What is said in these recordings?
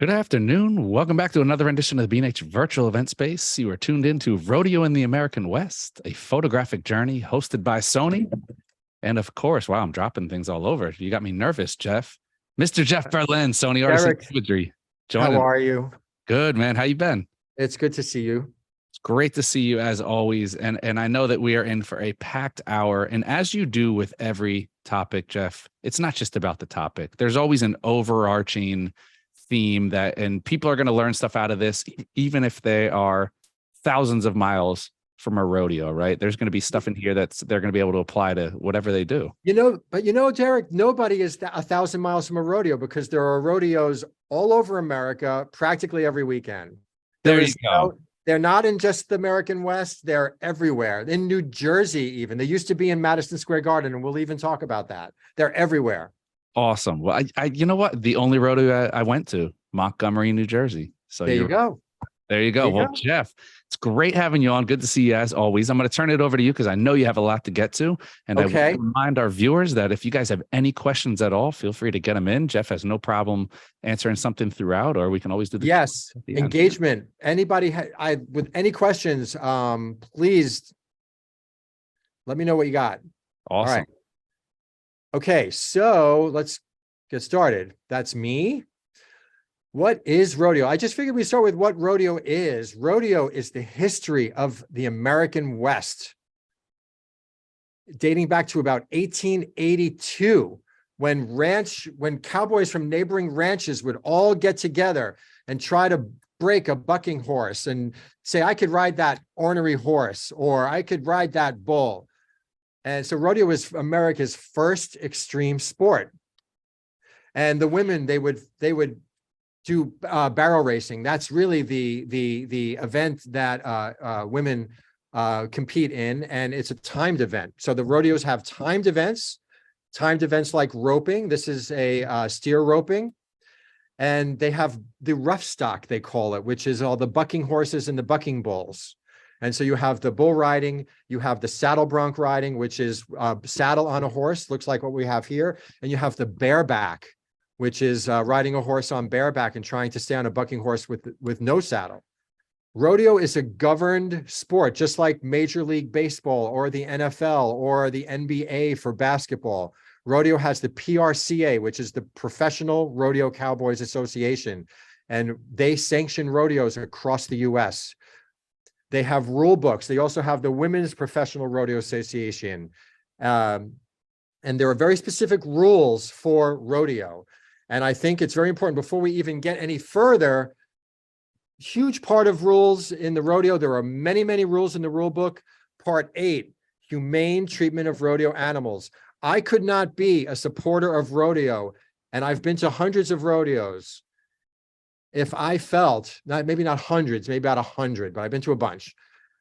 Good afternoon. Welcome back to another edition of the B&H Virtual Event Space. You are tuned into Rodeo in the American West, a photographic journey hosted by Sony. And of course, wow, I'm dropping things all over. You got me nervous, Jeff. Mr. Jeff Berlin, Sony Artisan of Derek, Imagery. how Joining. are you? Good, man. How you been? It's good to see you. It's great to see you as always. And I know that we are in for a packed hour. And as you do with every topic, Jeff, it's not just about the topic. There's always an overarching theme and people are going to learn stuff out of this, even if they are thousands of miles from a rodeo, right? There's going to be stuff in here they're going to be able to apply to whatever they do. Derek, nobody is 1,000 miles from a rodeo because there are rodeos all over America, practically every weekend. There you go. They're not in just the American West. They're everywhere. In New Jersey, even. They used to be in Madison Square Garden, and we'll even talk about that. They're everywhere. Awesome. Well, I you know what? The only rodeo I went to, Montgomery, New Jersey. So there you go. There you go. Well, Jeff, it's great having you on. Good to see you as always. I'm going to turn it over to you because I know you have a lot to get to. And I want to remind our viewers that if you guys have any questions at all, feel free to get them in. Jeff has no problem answering something throughout, or we can always do the engagement. Anybody with any questions, please let me know what you got. Awesome. All right. Okay, so let's get started. That's me. What is rodeo? I just figured we start with what rodeo is. Rodeo is the history of the American West, dating back to about 1882, when cowboys from neighboring ranches would all get together and try to break a bucking horse and say, I could ride that ornery horse, or I could ride that bull. And so rodeo was America's first extreme sport. And the women, they would do barrel racing. That's really the event that women compete in, and it's a timed event. So the rodeos have timed events like roping. This is a steer roping. And they have the rough stock, they call it, which is all the bucking horses and the bucking bulls. And so you have the bull riding, you have the saddle bronc riding, which is saddle on a horse, looks like what we have here. And you have the bareback, which is riding a horse on bareback and trying to stay on a bucking horse with no saddle. Rodeo is a governed sport, just like Major League Baseball or the NFL or the NBA for basketball. Rodeo has the PRCA, which is the Professional Rodeo Cowboys Association, and they sanction rodeos across the U.S. They have rule books. They also have the Women's Professional Rodeo Association. And there are very specific rules for rodeo. And I think it's very important before we even get any further, huge part of rules in the rodeo. There are many, many rules in the rule book. Part 8, humane treatment of rodeo animals. I could not be a supporter of rodeo, and I've been to hundreds of rodeos, if I felt, maybe not hundreds, maybe about 100, but I've been to a bunch.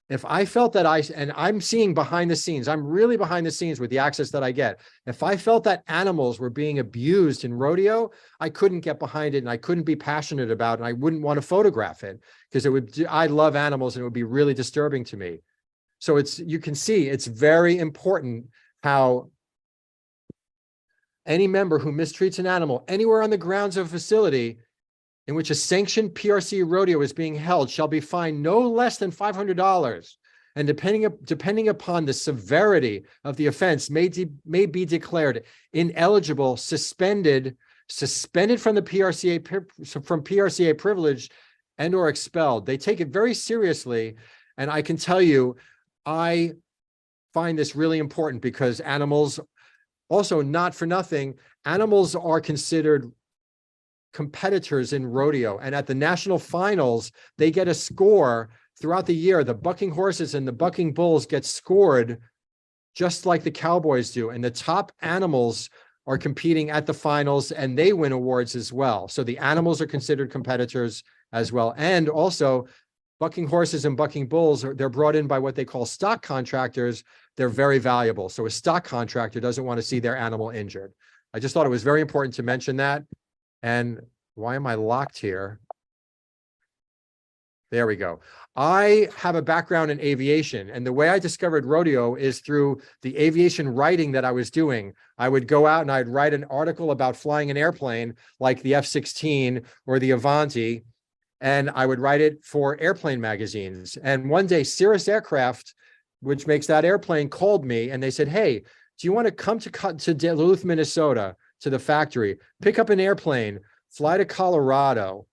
If I felt that and I'm seeing behind the scenes, I'm really behind the scenes with the access that I get. If I felt that animals were being abused in rodeo, I couldn't get behind it and I couldn't be passionate about it. And I wouldn't want to photograph it because I love animals and it would be really disturbing to me. So you can see it's very important how any member who mistreats an animal anywhere on the grounds of a facility in which a sanctioned PRC rodeo is being held shall be fined no less than $500, and depending upon the severity of the offense, may be declared ineligible, suspended from the PRCA privilege, and or expelled. They take it very seriously, and I can tell you, I find this really important because animals, also not for nothing, animals are considered competitors in rodeo, and at the national finals they get a score throughout the year. The bucking horses and the bucking bulls get scored just like the cowboys do, and the top animals are competing at the finals and they win awards as well. So the animals are considered competitors as well. And also bucking horses and bucking bulls they're brought in by what they call stock contractors. They're very valuable, so a stock contractor doesn't want to see their animal injured. I just thought it was very important to mention that. And why am I locked here? There we go. I have a background in aviation, and the way I discovered rodeo is through the aviation writing that I was doing. I would go out and I'd write an article about flying an airplane like the F-16 or the Avanti, and I would write it for airplane magazines. And one day, Cirrus Aircraft, which makes that airplane, called me and they said, "Hey, do you want to come to Duluth, Minnesota, to the factory, pick up an airplane, fly to Colorado,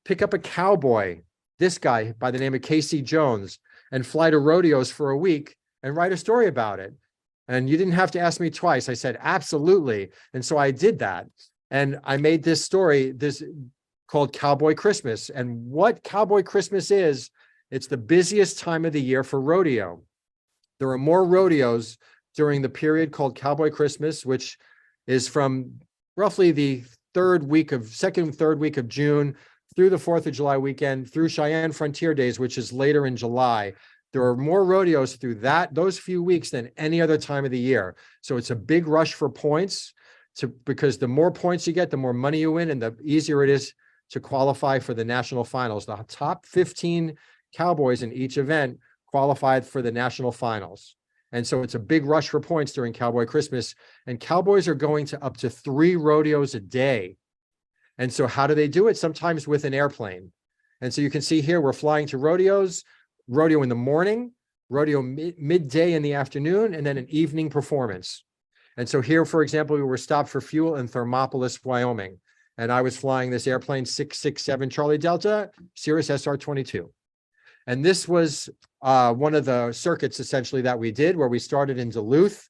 pick up a cowboy, this guy by the name of Casey Jones, and fly to Rodeos for a week and write a story about it?" And you didn't have to ask me twice. I said, absolutely. And so I did that. And I made this story, this called Cowboy Christmas. And what Cowboy Christmas is, it's the busiest time of the year for rodeo. There are more rodeos during the period called Cowboy Christmas, which is from roughly the second, third week of June through the 4th of July weekend, through Cheyenne Frontier Days, which is later in July. There are more rodeos through those few weeks than any other time of the year. So it's a big rush for points because the more points you get, the more money you win, and the easier it is to qualify for the national finals. The top 15 cowboys in each event qualified for the national finals. And so it's a big rush for points during Cowboy Christmas. And cowboys are going to up to 3 rodeos a day. And so how do they do it? Sometimes with an airplane. And so you can see here, we're flying to rodeos, rodeo in the morning, rodeo midday in the afternoon, and then an evening performance. And so here, for example, we were stopped for fuel in Thermopolis, Wyoming. And I was flying this airplane 667 Charlie Delta, Cirrus SR-22. And this was one of the circuits essentially that we did, where we started in Duluth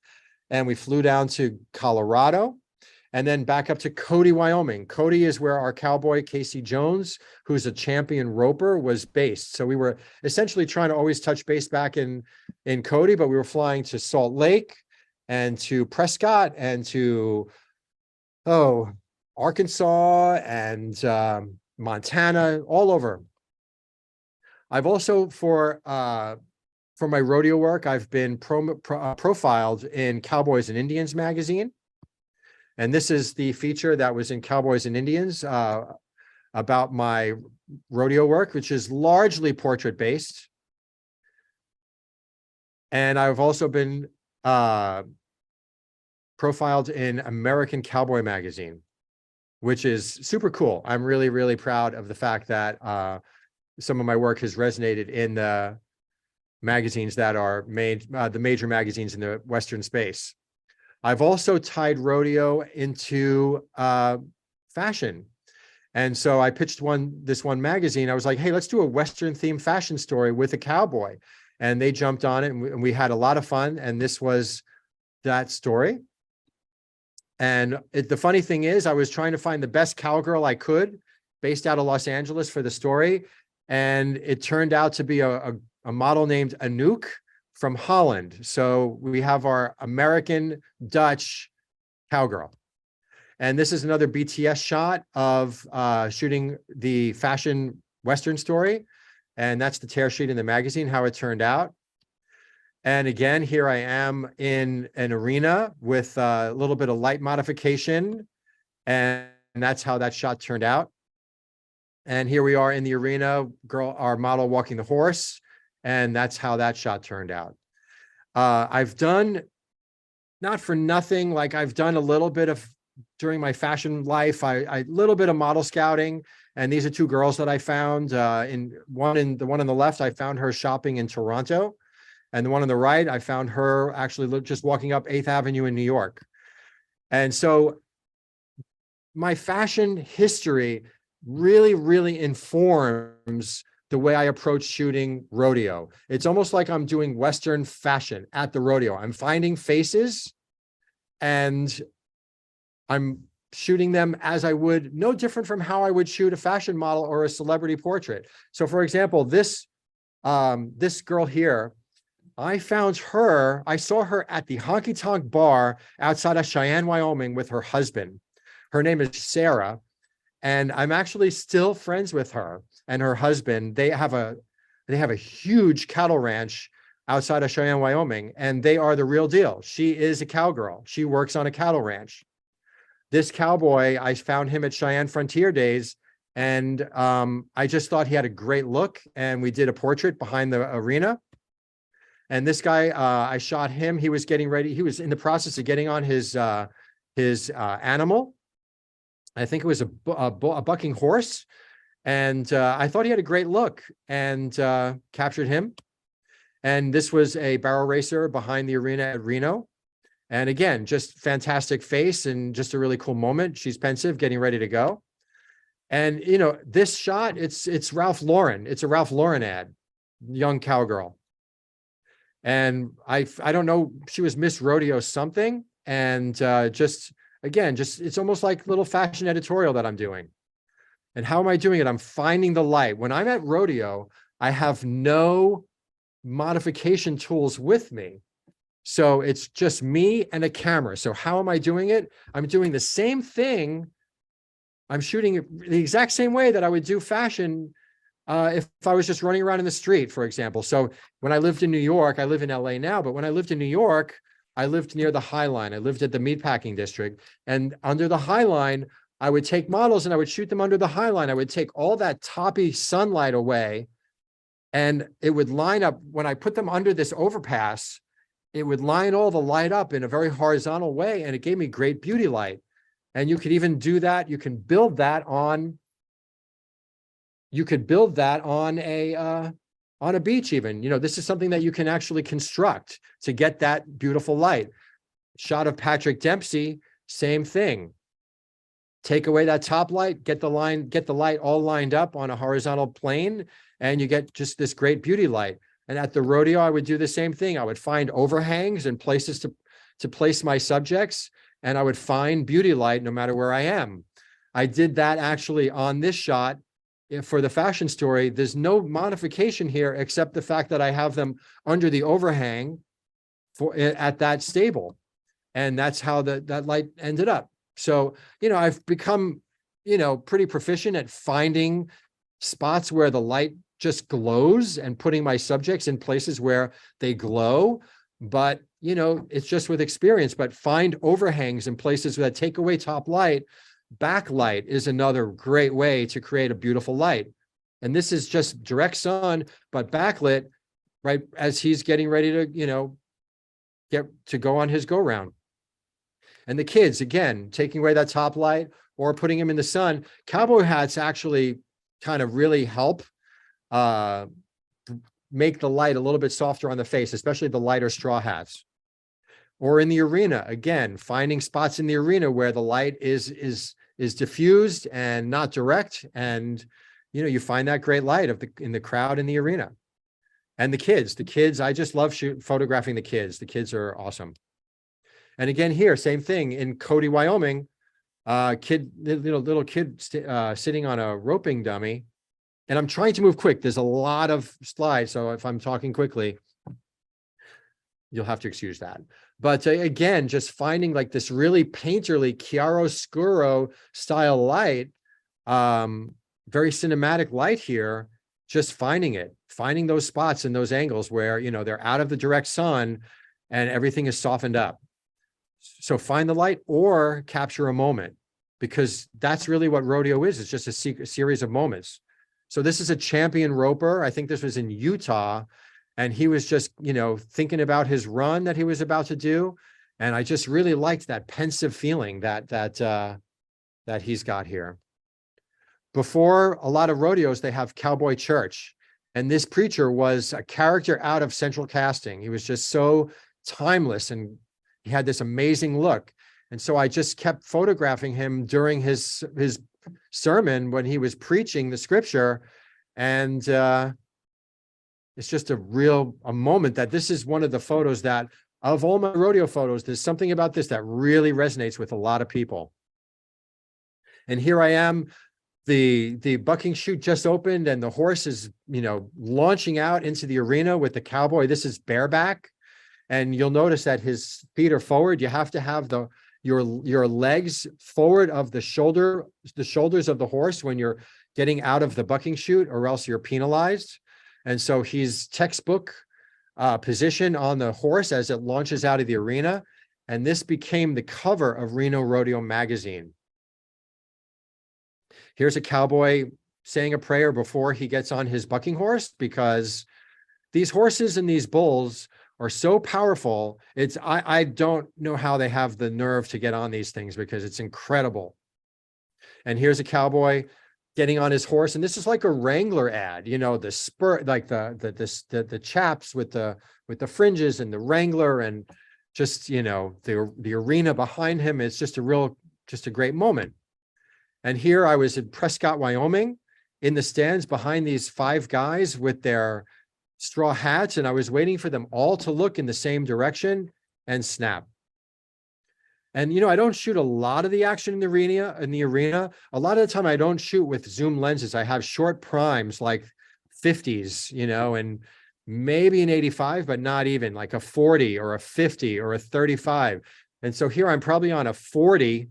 and we flew down to Colorado and then back up to Cody, Wyoming. Cody is where our cowboy, Casey Jones, who's a champion roper, was based. So we were essentially trying to always touch base back in Cody, but we were flying to Salt Lake and to Prescott and to, Arkansas and Montana, all over. I've also, for my rodeo work, I've been profiled in Cowboys and Indians magazine. And this is the feature that was in Cowboys and Indians about my rodeo work, which is largely portrait based. And I've also been profiled in American Cowboy magazine, which is super cool. I'm really, really proud of the fact that some of my work has resonated in the magazines that are made, the major magazines in the Western space. I've also tied rodeo into fashion. And so I pitched this one magazine. I was like, hey, let's do a Western themed fashion story with a cowboy. And they jumped on it and we had a lot of fun. And this was that story. And the funny thing is, I was trying to find the best cowgirl I could based out of Los Angeles for the story. And it turned out to be a model named Anouk from Holland. So we have our American Dutch cowgirl. And this is another BTS shot of shooting the fashion Western story. And that's the tear sheet in the magazine, how it turned out. And again, here I am in an arena with a little bit of light modification. And that's how that shot turned out. And here we are in the arena, our model walking the horse. And that's how that shot turned out. I've done, not for nothing, like I've done a little bit of, during my fashion life, a little bit of model scouting. And these are 2 girls that I found. The one on the left, I found her shopping in Toronto. And the one on the right, I found her actually just walking up 8th Avenue in New York. And so my fashion history really, really informs the way I approach shooting rodeo. It's almost like I'm doing Western fashion at the rodeo. I'm finding faces and I'm shooting them as I would, no different from how I would shoot a fashion model or a celebrity portrait. So for example, this girl here, I saw her at the Honky Tonk Bar outside of Cheyenne, Wyoming with her husband. Her name is Sarah. And I'm actually still friends with her and her husband. They have a huge cattle ranch outside of Cheyenne, Wyoming, and they are the real deal. She is a cowgirl. She works on a cattle ranch. This cowboy, I found him at Cheyenne Frontier Days, And I just thought he had a great look, and we did a portrait behind the arena. And this guy, I shot him. He was getting ready. He was in the process of getting on his animal. I think it was a bucking horse. And I thought he had a great look, and captured him. And this was a barrel racer behind the arena at Reno. And again, just fantastic face and just a really cool moment. She's pensive, getting ready to go. And, you know, this shot, it's Ralph Lauren. It's a Ralph Lauren ad, young cowgirl. And I don't know, she was Miss Rodeo something. And just, again, just, it's almost like little fashion editorial that I'm doing. And how am I doing it? I'm finding the light. When I'm at Rodeo, I have no modification tools with me. So it's just me and a camera. So how am I doing it? I'm doing the same thing. I'm shooting it the exact same way that I would do fashion if I was just running around in the street, for example. So when I lived in New York, I live in LA now, but when I lived in New York, I lived near the High Line. I lived at the meatpacking district, and under the High Line, I would take models and I would shoot them under the High Line. I would take all that toppy sunlight away, and it would line up. When I put them under this overpass, it would line all the light up in a very horizontal way, and it gave me great beauty light. And you could even do that. You can build that on, on a beach even. You know, this is something that you can actually construct to get that beautiful light. Shot of Patrick Dempsey, same thing. Take away that top light, get the light all lined up on a horizontal plane, and you get just this great beauty light. And at the rodeo, I would do the same thing. I would find overhangs and places to place my subjects, and I would find beauty light no matter where I am. I did that actually on this shot for the fashion story. There's no modification here except the fact that I have them under the overhang at that stable. And that's how that light ended up. So, you know, I've become, you know, pretty proficient at finding spots where the light just glows and putting my subjects in places where they glow. But, you know, it's just with experience. But find overhangs in places that take away top light. Backlight is another great way to create a beautiful light. And this is just direct sun, but backlit right as he's getting ready to, you know, get to go on his go round. And the kids, again, taking away that top light or putting him in the sun. Cowboy hats actually kind of really help make the light a little bit softer on the face, especially the lighter straw hats. Or in the arena, again, finding spots in the arena where the light is diffused and not direct. And, you know, you find that great light in the crowd in the arena. And the kids, I just love photographing the kids. The kids are awesome. And again, here, same thing in Cody, Wyoming, little kid sitting on a roping dummy. And I'm trying to move quick. There's a lot of slides. So if I'm talking quickly, you'll have to excuse that. But again, just finding like this really painterly chiaroscuro style light, very cinematic light here, just finding those spots and those angles where, you know, they're out of the direct sun and everything is softened up. So find the light or capture a moment, because that's really what rodeo is. It's just a series of moments. So this is a champion roper. I think this was in Utah, and he was just, you know, thinking about his run that he was about to do. And I just really liked that pensive feeling that he's got here. Before a lot of rodeos, they have cowboy church. And this preacher was a character out of central casting. He was just so timeless, and he had this amazing look. And so I just kept photographing him during his sermon when he was preaching the scripture. And it's just a moment that this is one of the photos that, of all my rodeo photos, there's something about this that really resonates with a lot of people. And here I am, the bucking chute just opened, and the horse is, you know, launching out into the arena with the cowboy. This is bareback. And you'll notice that his feet are forward. You have to have your legs forward of the shoulders of the horse when you're getting out of the bucking chute, or else you're penalized. And so he's textbook position on the horse as it launches out of the arena. And this became the cover of Reno Rodeo magazine. Here's a cowboy saying a prayer before he gets on his bucking horse, because these horses and these bulls are so powerful. I don't know how they have the nerve to get on these things, because it's incredible. And here's a cowboy getting on his horse, and this is like a Wrangler ad, you know, the spur, like the chaps with the fringes and the Wrangler, and just, you know, the arena behind him. It's just a great moment. And here I was in Prescott, Wyoming, in the stands behind these 5 guys with their straw hats, and I was waiting for them all to look in the same direction, and snap. And, you know, I don't shoot a lot of the action in the arena. A lot of the time I don't shoot with zoom lenses. I have short primes, like 50s, you know, and maybe an 85, but not even, like a 40 or a 50 or a 35. And so here I'm probably on a 40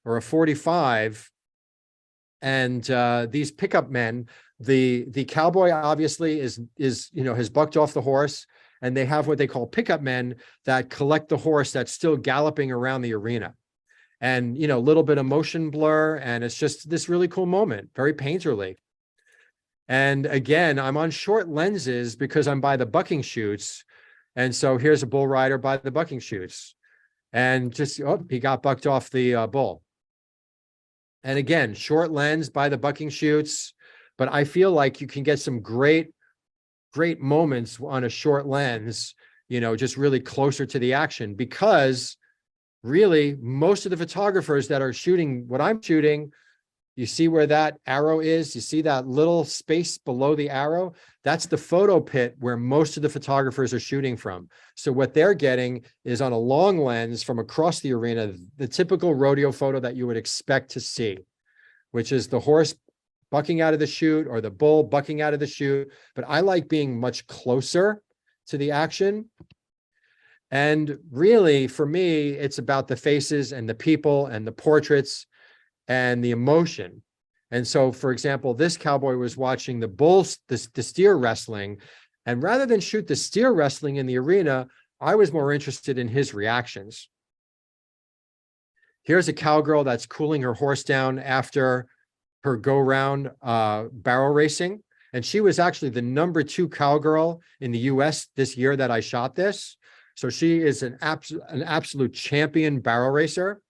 or a 45. And these pickup men, the cowboy obviously is, you know, has bucked off the horse, and they have what they call pickup men that collect the horse that's still galloping around the arena. And, you know, a little bit of motion blur, and it's just this really cool moment, very painterly. And again, I'm on short lenses because I'm by the bucking chutes. And so here's a bull rider by the bucking chutes, and just, oh, he got bucked off the bull. And again, short lens by the bucking chutes, but I feel like you can get some great moments on a short lens, you know, just really closer to the action, because really most of the photographers that are shooting what I'm shooting, you see where that arrow is, you see that little space below the arrow, that's the photo pit where most of the photographers are shooting from. So what they're getting is on a long lens from across the arena, the typical rodeo photo that you would expect to see, which is the horse bucking out of the chute or the bull bucking out of the chute. But I like being much closer to the action. And really, for me, it's about the faces and the people and the portraits and the emotion. And so, for example, this cowboy was watching the bulls, the steer wrestling. And rather than shoot the steer wrestling in the arena, I was more interested in his reactions. Here's a cowgirl that's cooling her horse down after her go-round barrel racing. And she was actually the #2 cowgirl in the US this year that I shot this. So she is an absolute champion barrel racer.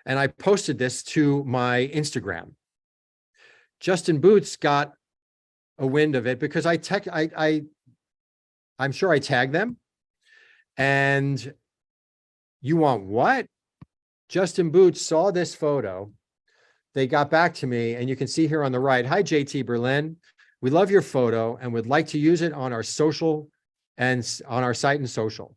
And I posted this to my Instagram. Justin Boots got a wind of it because I'm sure I tagged them. And you want what? Justin Boots saw this photo. They got back to me, and you can see here on the right, "Hi, JT Berlin. We love your photo and would like to use it on our social and on our site and social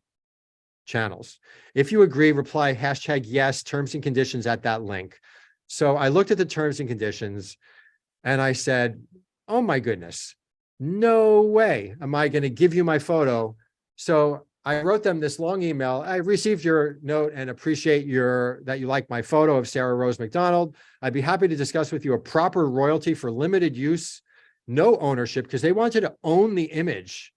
channels. If you agree, reply #yes, terms and conditions at that link." So I looked at the terms and conditions and I said, oh my goodness, no way am I going to give you my photo. So I wrote them this long email. "I received your note and appreciate that you like my photo of Sarah Rose McDonald. I'd be happy to discuss with you a proper royalty for limited use, no ownership," because they wanted to own the image.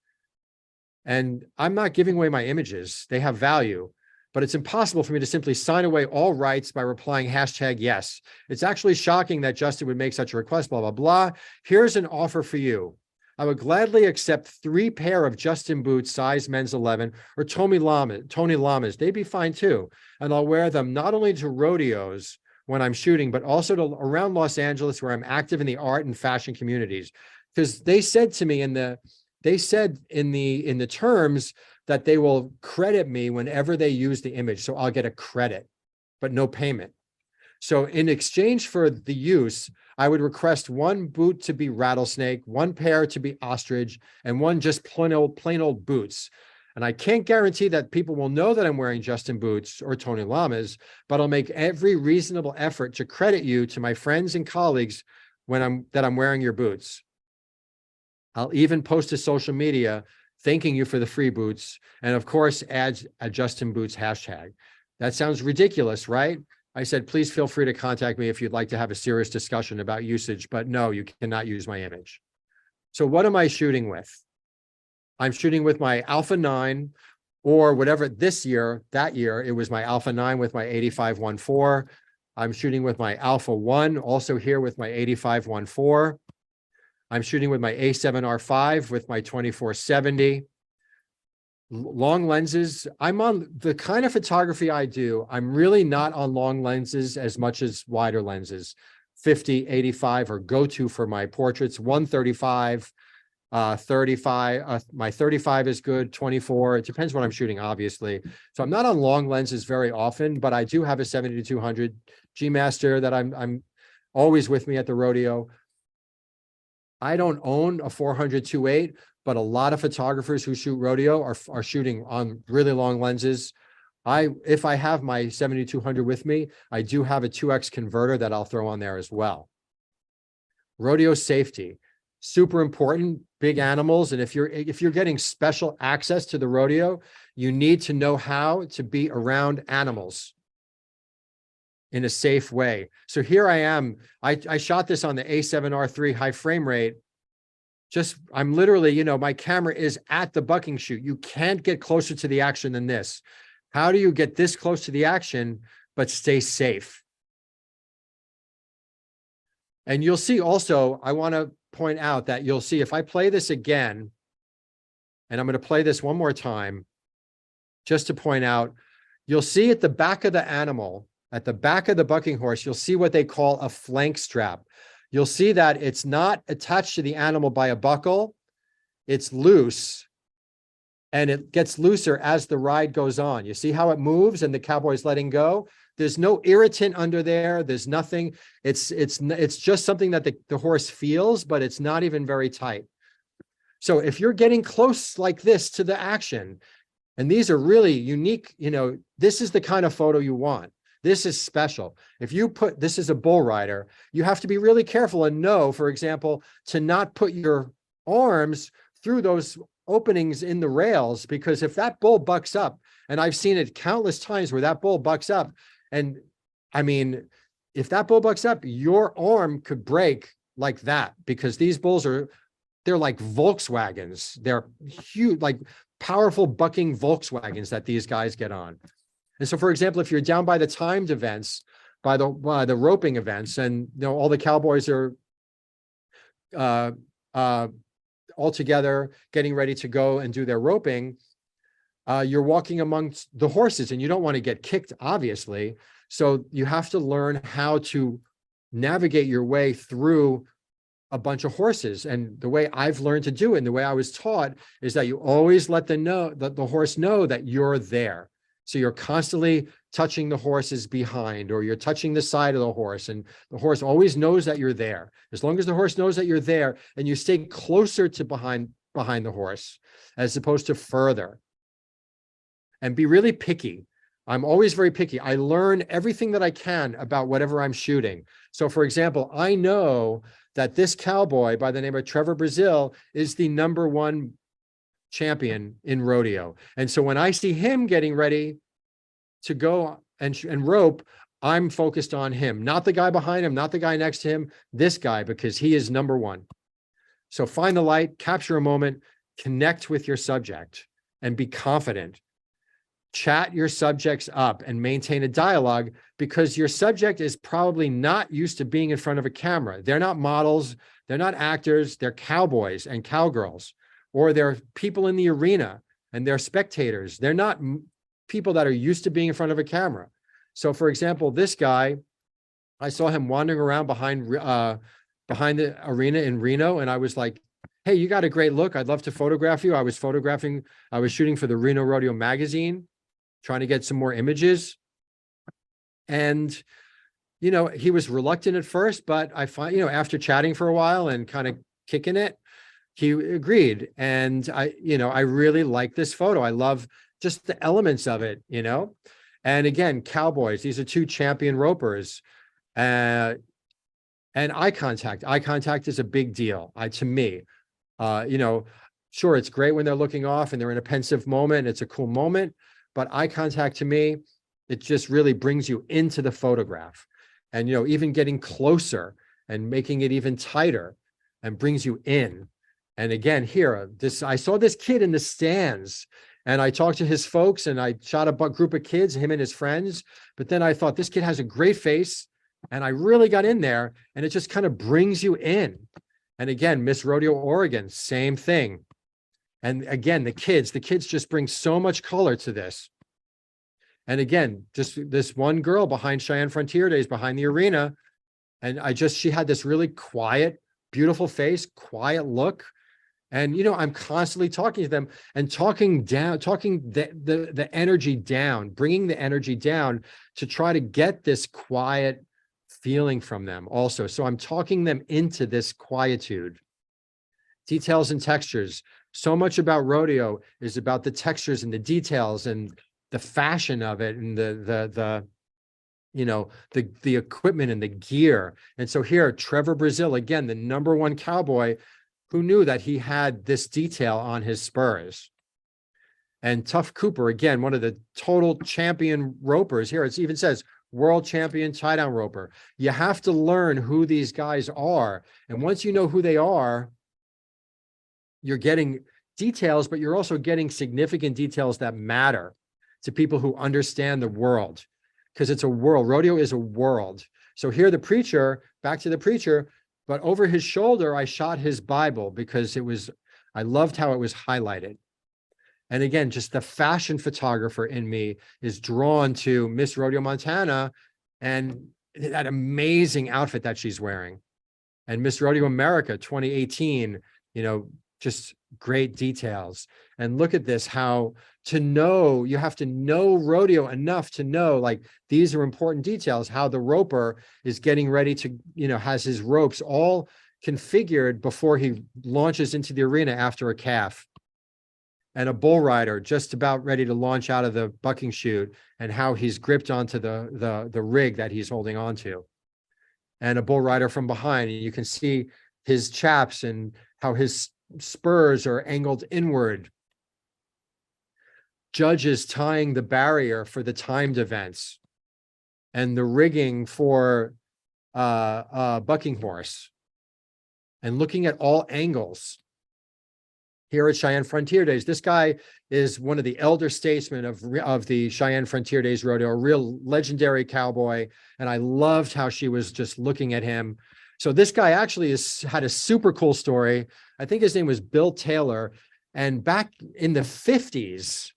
And I'm not giving away my images. They have value, but it's impossible for me to simply sign away all rights by replying #yes. It's actually shocking that Justin would make such a request, blah, blah, blah. Here's an offer for you. I would gladly accept 3 pair of Justin Boots, size men's 11, or Tony Llamas. They'd be fine too. And I'll wear them not only to rodeos when I'm shooting, but also to around Los Angeles, where I'm active in the art and fashion communities. Because they said to me in the terms that they will credit me whenever they use the image. So I'll get a credit, but no payment. So in exchange for the use, I would request 1 boot to be rattlesnake, 1 pair to be ostrich, and 1 just plain old boots. And I can't guarantee that people will know that I'm wearing Justin Boots or Tony Llamas, but I'll make every reasonable effort to credit you to my friends and colleagues that I'm wearing your boots. I'll even post to social media thanking you for the free boots, and of course add a Justin Boots hashtag. That sounds ridiculous, right? I said, please feel free to contact me if you'd like to have a serious discussion about usage, but no, you cannot use my image. So what am I shooting with? I'm shooting with my Alpha 9 or whatever that year, it was my Alpha 9 with my 85-1.4. I'm shooting with my Alpha 1, also here with my 85-1.4. I'm shooting with my A7R5 with my 24-70. Long lenses. I'm on the kind of photography I do. I'm really not on long lenses as much as wider lenses. 50, 85 are go-to for my portraits. 135, 35. My 35 is good. 24. It depends what I'm shooting, obviously. So I'm not on long lenses very often, but I do have a 70-200 G Master that I'm always with me at the rodeo. I don't own a 400-2.8, but a lot of photographers who shoot rodeo are shooting on really long lenses. If I have my 70-200 with me, I do have a 2x converter that I'll throw on there as well. Rodeo safety, super important. Big animals, and if you're getting special access to the rodeo, you need to know how to be around animals in a safe way. So here I am. I shot this on the A7R3 high frame rate. I'm literally, my camera is at the bucking chute. You can't get closer to the action than this. How do you get this close to the action, but stay safe? And you'll see also, I want to point out that you'll see if I play this again, and I'm going to play this one more time, just to point out, you'll see at the back of the animal, at the back of the bucking horse, you'll see what they call a flank strap. You'll see that it's not attached to the animal by a buckle. It's loose, and it gets looser as the ride goes on. You see how it moves and the cowboy's letting go? There's no irritant under there. There's nothing. It's just something that the horse feels, but it's not even very tight. So if you're getting close like this to the action, and these are really unique, this is the kind of photo you want. This is special. If you this is a bull rider, you have to be really careful and know, for example, to not put your arms through those openings in the rails, because if that bull bucks up, and I've seen it countless times where that bull bucks up, and I mean, if that bull bucks up, your arm could break like that, because these bulls they're like Volkswagens. They're huge, like powerful bucking Volkswagens that these guys get on. And so, for example, if you're down by the timed events, by the roping events, and all the cowboys are all together getting ready to go and do their roping, you're walking amongst the horses, and you don't want to get kicked, obviously. So you have to learn how to navigate your way through a bunch of horses. And the way I've learned to do it, and the way I was taught, is that you always let the horse know that you're there. So you're constantly touching the horses behind, or you're touching the side of the horse, and the horse always knows that you're there. As long as the horse knows that you're there, and you stay closer to behind the horse, as opposed to further. And be really picky. I'm always very picky. I learn everything that I can about whatever I'm shooting. So for example, I know that this cowboy by the name of Trevor Brazil is the #1 champion in rodeo. And so when I see him getting ready to go and rope, I'm focused on him, not the guy behind him, not the guy next to him, this guy, because he is #1. So find the light, capture a moment, connect with your subject, and be confident. Chat your subjects up and maintain a dialogue, because your subject is probably not used to being in front of a camera. They're not models, they're not actors, they're cowboys and cowgirls, or they're people in the arena and they're spectators. They're not people that are used to being in front of a camera. So for example, this guy, I saw him wandering around behind the arena in Reno, and I was like, hey, you got a great look. I'd love to photograph you. I was shooting for the Reno Rodeo magazine, trying to get some more images. And, he was reluctant at first, but I find, after chatting for a while and kind of kicking it, he agreed. And I really like this photo. I love just the elements of it, And again, cowboys, these are 2 champion ropers. And eye contact. Eye contact is a big deal to me. Sure, it's great when they're looking off and they're in a pensive moment. It's a cool moment. But eye contact to me, it just really brings you into the photograph. And, even getting closer and making it even tighter and brings you in. And again, here, I saw this kid in the stands, And I talked to his folks and I shot a group of kids, him and his friends. But then I thought this kid has a great face. And I really got in there, and it just kind of brings you in. And again, Miss Rodeo Oregon, same thing. And again, the kids just bring so much color to this. And again, just this one girl behind Cheyenne Frontier Days, behind the arena. And she had this really quiet, beautiful face, quiet look. And, I'm constantly talking to them and talking the energy down, bringing the energy down to try to get this quiet feeling from them also. So I'm talking them into this quietude. Details and textures. So much about rodeo is about the textures and the details and the fashion of it and the equipment and the gear. And so here, Trevor Brazil, again, the #1 cowboy, who knew that he had this detail on his spurs. And Tuff Cooper, again, one of the total champion ropers. Here it even says world champion tie down roper. You have to learn who these guys are. And once you know who they are, you're getting details, but you're also getting significant details that matter to people who understand the world, because it's a world. Rodeo is a world. So here the preacher, back to the preacher, but over his shoulder, I shot his Bible because I loved how it was highlighted. And again, just the fashion photographer in me is drawn to Miss Rodeo Montana and that amazing outfit that she's wearing. And Miss Rodeo America 2018, just great details. And look at this, how you have to know rodeo enough to know, like, these are important details, how the roper is getting ready to, has his ropes all configured before he launches into the arena after a calf. And a bull rider just about ready to launch out of the bucking chute and how he's gripped onto the rig that he's holding onto. And a bull rider from behind, and you can see his chaps and how his spurs are angled inward. Judges tying the barrier for the timed events and the rigging for bucking horse, and looking at all angles. Here at Cheyenne Frontier Days, this guy is one of the elder statesmen of the Cheyenne Frontier Days Rodeo, a real legendary cowboy. And I loved how she was just looking at him. So this guy actually had a super cool story. I think his name was Bill Taylor. And back in the 50s,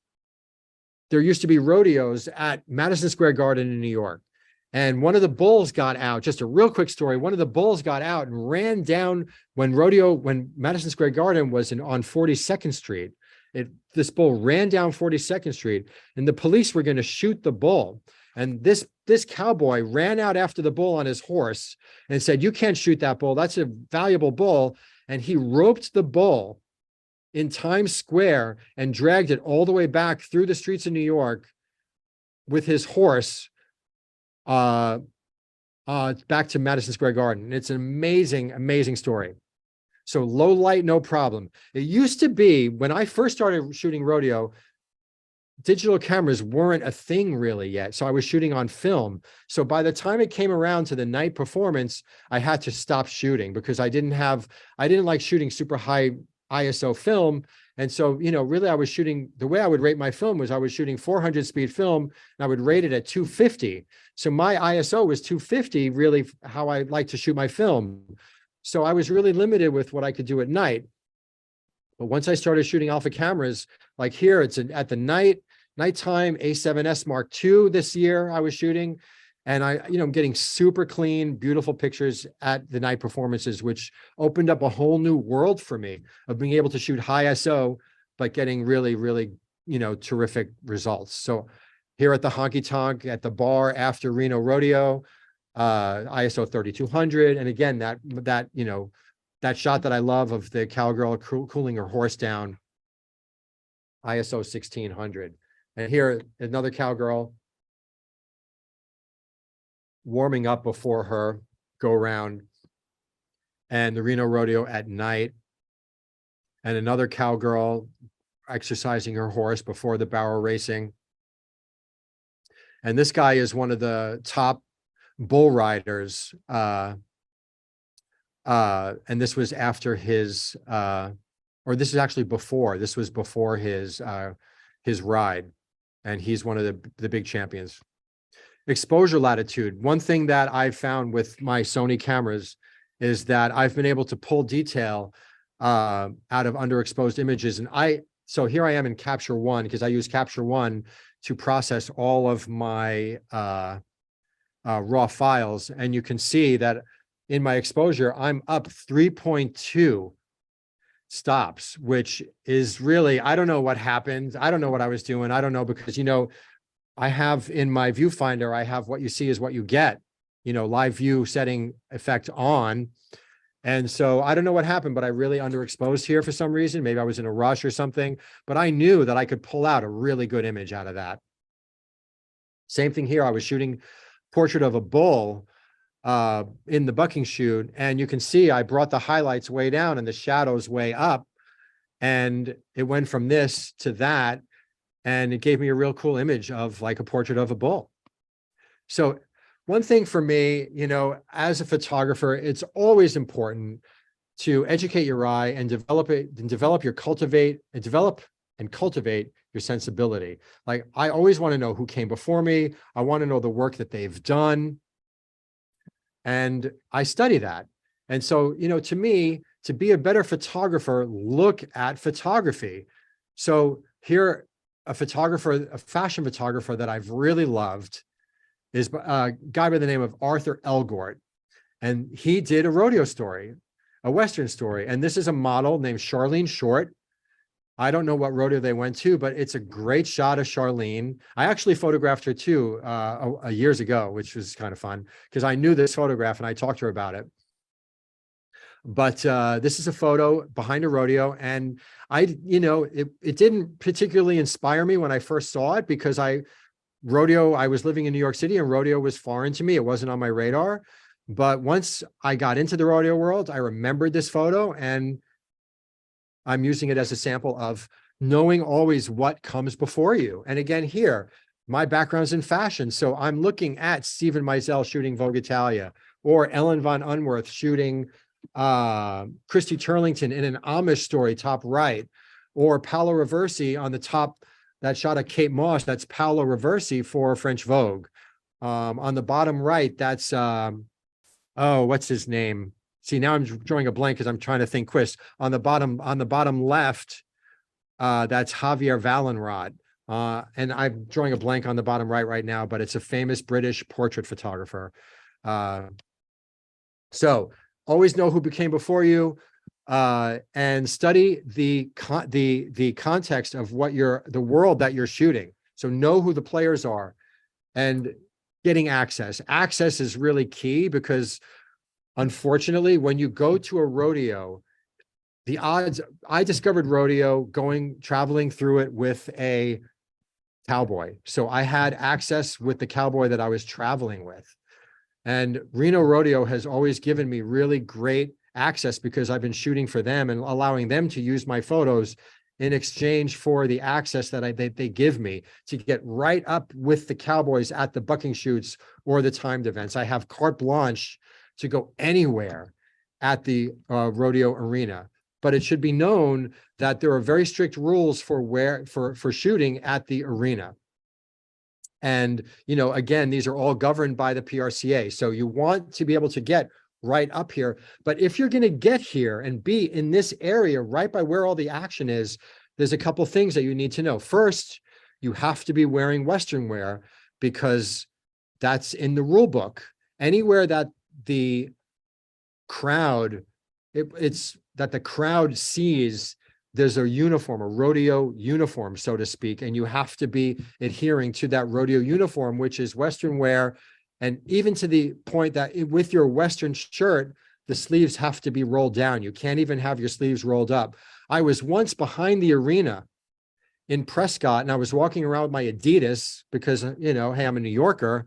there used to be rodeos at Madison Square Garden in New York. And one of the bulls got out, just a real quick story. One of the bulls got out and ran down when Madison Square Garden was on 42nd Street. This bull ran down 42nd Street, and the police were going to shoot the bull. And this cowboy ran out after the bull on his horse and said, "You can't shoot that bull. That's a valuable bull." And he roped the bull in Times Square and dragged it all the way back through the streets of New York with his horse back to Madison Square Garden. And it's an amazing, amazing story. So low light, no problem. It used to be, when I first started shooting rodeo, digital cameras weren't a thing really yet. So I was shooting on film. So by the time it came around to the night performance, I had to stop shooting because I didn't like shooting super high ISO film. And so, really I was shooting, the way I would rate my film was I was shooting 400 speed film and I would rate it at 250. So my ISO was 250, really how I like to shoot my film. So I was really limited with what I could do at night. But once I started shooting alpha cameras, like here, it's at the nighttime A7S Mark II this year I was shooting. And I'm getting super clean, beautiful pictures at the night performances, which opened up a whole new world for me of being able to shoot high ISO, but getting really, really, terrific results. So here at the Honky Tonk, at the bar after Reno Rodeo, ISO 3200. And again, that shot that I love of the cowgirl cooling her horse down, ISO 1600. And here, another cowgirl warming up before her go round, and the Reno Rodeo at night, and another cowgirl exercising her horse before the barrel racing. And this guy is one of the top bull riders. And this was after his, or this is actually before, this was before his his ride. And he's one of the big champions. Exposure latitude. One thing that I've found with my Sony cameras is that I've been able to pull detail out of underexposed images. And so here I am in Capture One, because I use Capture One to process all of my raw files. And you can see that in my exposure, I'm up 3.2 stops, which is really, I don't know what happened. I don't know what I was doing. I don't know, because, you know, I have in my viewfinder, I have what you see is what you get, you know, live view setting effect on. And so I don't know what happened, but I really underexposed here for some reason. Maybe I was in a rush or something, but I knew that I could pull out a really good image out of that. Same thing here. I was shooting portrait of a bull in the bucking shoot, and you can see I brought the highlights way down and the shadows way up, and it went from this to that, and it gave me a real cool image of like a portrait of a bull. So one thing for me, you know, as a photographer, it's always important to educate your eye and develop and cultivate your sensibility. Like, I always want to know who came before me. I want to know the work that they've done. And I study that. And so, you know, to me, to be a better photographer, look at photography. So here, a fashion photographer that I've really loved is a guy by the name of Arthur Elgort. And he did a rodeo story, a Western story. And this is a model named Charlene Short. I don't know what rodeo they went to, but it's a great shot of Charlene. I actually photographed her too years ago, which was kind of fun because I knew this photograph and I talked to her about it. But this is a photo behind a rodeo, and you know, it didn't particularly inspire me when I first saw it, because I was living in New York City and rodeo was foreign to me. It wasn't on my radar. But once I got into the rodeo world, I remembered this photo, and I'm using it as a sample of knowing always what comes before you. And again, here, my background's in fashion. So I'm looking at Stephen Meisel shooting Vogue Italia, or Ellen von Unworth shooting Christy Turlington in an Amish story, top right, or Paolo Reversi on the top, that shot of Kate Moss, that's Paolo Reversi for French Vogue. On the bottom right, that's, what's his name? See, now I'm drawing a blank because I'm trying to think quick. On the bottom left, that's Javier Valenrod. And I'm drawing a blank on the bottom right now, but it's a famous British portrait photographer. So always know who came before you, and study the context of the world that you're shooting. So know who the players are, and getting access. Access is really key, because unfortunately, when you go to a rodeo, the odds, I discovered rodeo traveling through it with a cowboy. So I had access with the cowboy that I was traveling with. And Reno Rodeo has always given me really great access, because I've been shooting for them and allowing them to use my photos in exchange for the access that they give me to get right up with the cowboys at the bucking shoots or the timed events. I have carte blanche to go anywhere at the rodeo arena. But it should be known that there are very strict rules for shooting at the arena. And, you know, again, these are all governed by the PRCA. So you want to be able to get right up here. But if you're going to get here and be in this area right by where all the action is, there's a couple things that you need to know. First, you have to be wearing Western wear, because that's in the rule book. Anywhere that the crowd, the crowd sees there's a uniform, a rodeo uniform, so to speak, and you have to be adhering to that rodeo uniform, which is Western wear. And even to the point that with your Western shirt, the sleeves have to be rolled down. You can't even have your sleeves rolled up. I was once behind the arena in Prescott, and I was walking around with my Adidas because, you know, hey, I'm a New Yorker.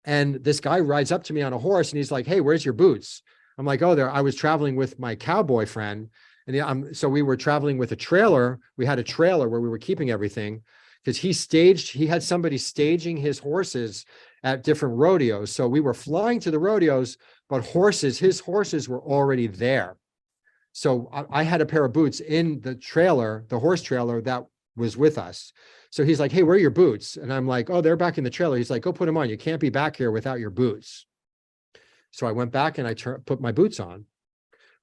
And this guy rides up to me on a horse and he's like, hey, where's your boots? I'm like, oh, I was traveling with my cowboy friend. And so we were traveling with a trailer. We had a trailer where we were keeping everything, because he had somebody staging his horses at different rodeos. So we were flying to the rodeos, but his horses were already there. So I had a pair of boots in the trailer, the horse trailer, that was with us. So he's like, hey, where are your boots? And I'm like, oh, they're back in the trailer. He's like, go put them on. You can't be back here without your boots. So I went back and I put my boots on.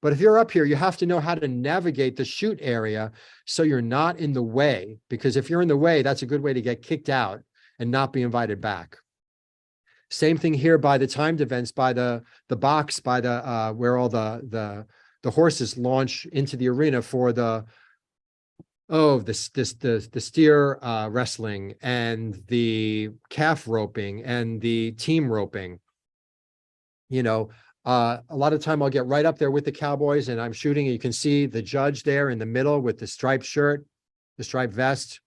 But if you're up here, you have to know how to navigate the shoot area so you're not in the way, because if you're in the way, that's a good way to get kicked out and not be invited back. Same thing here by the timed events, by the box, by the where all the horses launch into the arena for the steer wrestling and the calf roping and the team roping. You know, a lot of time I'll get right up there with the cowboys and I'm shooting, and you can see the judge there in the middle with the striped shirt, the striped vest.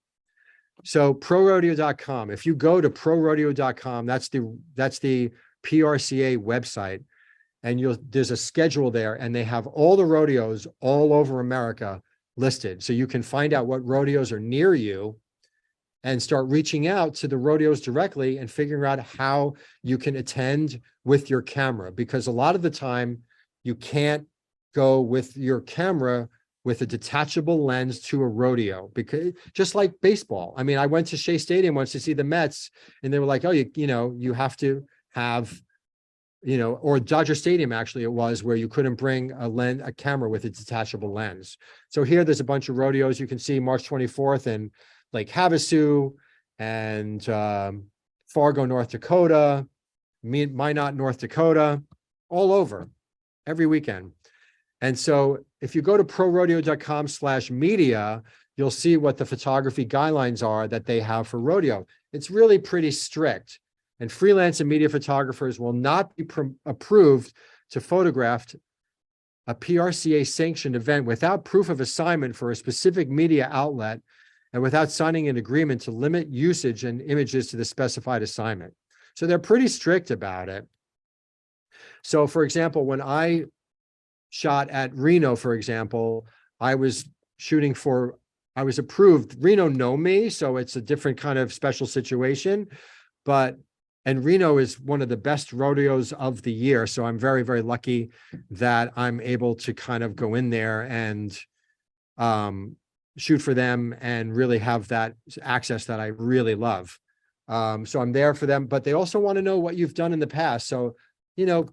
So prorodeo.com, if you go to prorodeo.com, that's the PRCA website, and there's a schedule there, and they have all the rodeos all over America listed. So you can find out what rodeos are near you and start reaching out to the rodeos directly and figuring out how you can attend with your camera, because a lot of the time you can't go with your camera with a detachable lens to a rodeo, because just like baseball. I mean, I went to Shea Stadium once to see the Mets, and they were like, oh, you have to have, or Dodger Stadium, actually, it was, where you couldn't bring a camera with a detachable lens. So here there's a bunch of rodeos. You can see March 24th in Lake Havasu and Fargo, North Dakota, Minot, North Dakota, all over every weekend. And so if you go to prorodeo.com/media, you'll see what the photography guidelines are that they have for rodeo. It's really pretty strict. And freelance and media photographers will not be approved to photograph a PRCA sanctioned event without proof of assignment for a specific media outlet and without signing an agreement to limit usage and images to the specified assignment. So they're pretty strict about it. So for example, when I shot at Reno, for example, I was approved. Reno know me, so it's a different kind of special situation, and Reno is one of the best rodeos of the year. So I'm very, very lucky that I'm able to kind of go in there and shoot for them and really have that access that I really love. So I'm there for them, but they also want to know what you've done in the past. So,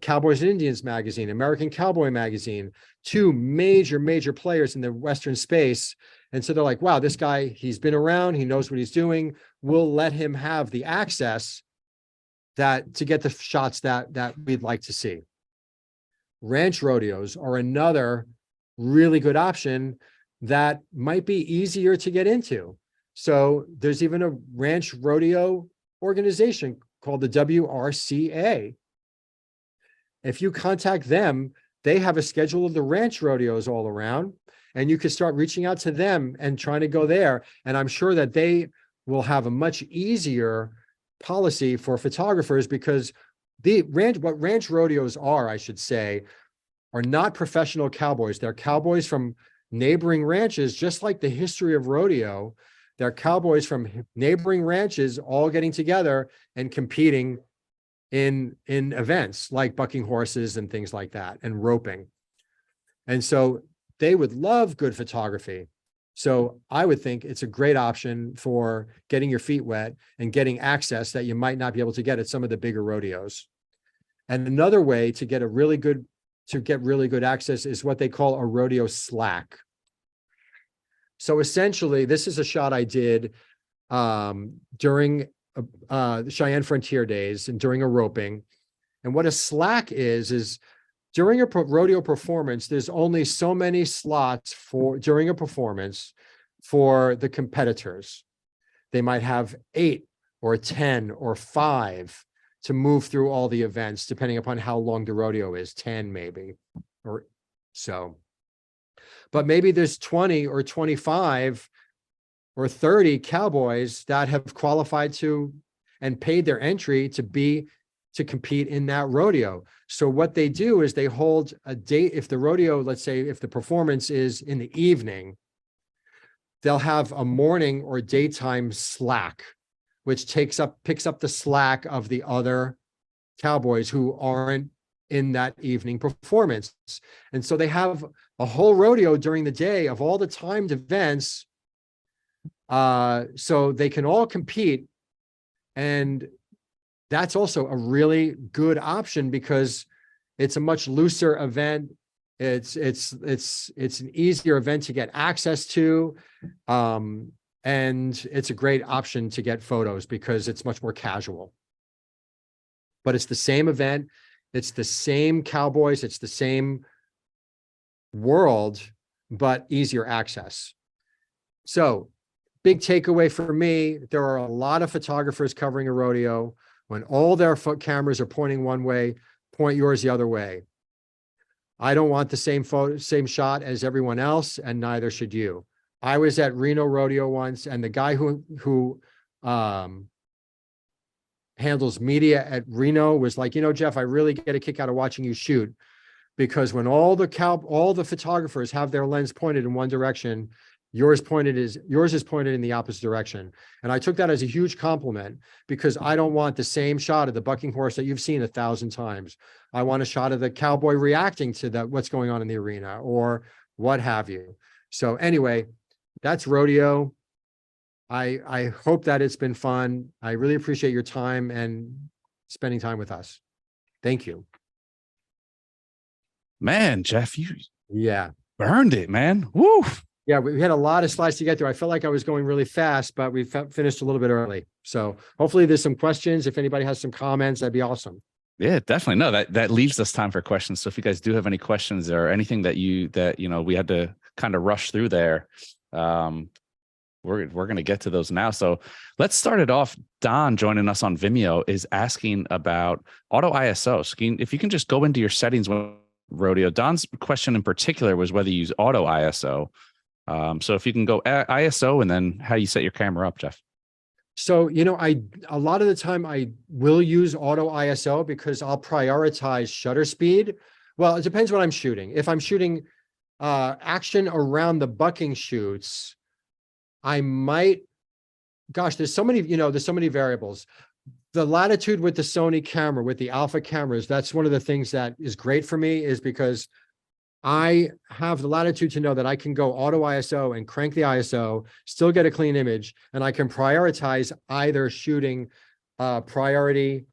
Cowboys and Indians magazine, American Cowboy magazine, two major players in the Western space. And so they're like, wow, this guy, he's been around, he knows what he's doing. We'll let him have the access to get the shots that we'd like to see. Ranch rodeos are another really good option that might be easier to get into. So there's even a ranch rodeo organization called the WRCA. If you contact them, they have a schedule of the ranch rodeos all around, and you can start reaching out to them and trying to go there. And I'm sure that they will have a much easier policy for photographers, because what ranch rodeos are, I should say, are not professional cowboys. They're cowboys from neighboring ranches, just like the history of rodeo. They're cowboys from neighboring ranches all getting together and competing in events like bucking horses and things like that, and roping. And so they would love good photography. So I would think it's a great option for getting your feet wet and getting access that you might not be able to get at some of the bigger rodeos. And another way to get really good access is what they call a rodeo slack. So essentially, this is a shot I did during the Cheyenne Frontier Days and during a roping. And what a slack is during a rodeo performance, there's only so many slots during a performance for the competitors. They might have 8 or 10 or 5 to move through all the events, depending upon how long the rodeo is, 10 maybe, or so. But maybe there's 20 or 25 or 30 cowboys that have qualified to and paid their entry to compete in that rodeo. So what they do is they hold a date. If the rodeo, let's say, if the performance is in the evening, they'll have a morning or daytime slack, which picks up the slack of the other cowboys who aren't in that evening performance. And so they have a whole rodeo during the day of all the timed events So they can all compete. And that's also a really good option because it's a much looser event. It's an easier event to get access to. And it's a great option to get photos because it's much more casual. But it's the same event. It's the same cowboys. It's the same world, but easier access. So big takeaway for me, there are a lot of photographers covering a rodeo. When all their cameras are pointing one way, point yours the other way. I don't want the same shot as everyone else, and neither should you. I was at Reno Rodeo once, and the guy who handles media at Reno was like, Jeff, I really get a kick out of watching you shoot, because when all the photographers have their lens pointed in one direction, yours is pointed in the opposite direction. And I took that as a huge compliment, because I don't want the same shot of the bucking horse that you've seen 1,000 times. I want a shot of the cowboy reacting to what's going on in the arena or what have you. So anyway, that's rodeo. I hope that it's been fun. I really appreciate your time and spending time with us. Thank you. Man, Jeff, you burned it, man. Woo. Yeah, we had a lot of slides to get through. I felt like I was going really fast, but we finished a little bit early. So hopefully there's some questions. If anybody has some comments, that'd be awesome. Yeah, definitely. No, that leaves us time for questions. So if you guys do have any questions or anything that we had to kind of rush through there, we're going to get to those now. So let's start it off. Don, joining us on Vimeo, is asking about auto ISO. So if you can just go into your settings with Rodeo. Don's question in particular was whether you use auto ISO. So if you can go ISO and then how you set your camera up, Jeff. So, a lot of the time I will use auto ISO because I'll prioritize shutter speed. Well, it depends what I'm shooting. If I'm shooting action around the bucking shoots, I might, there's so many variables. The latitude with the Sony camera, with the alpha cameras, that's one of the things that is great for me, is because I have the latitude to know that I can go auto ISO and crank the ISO, still get a clean image, and I can prioritize either shooting priority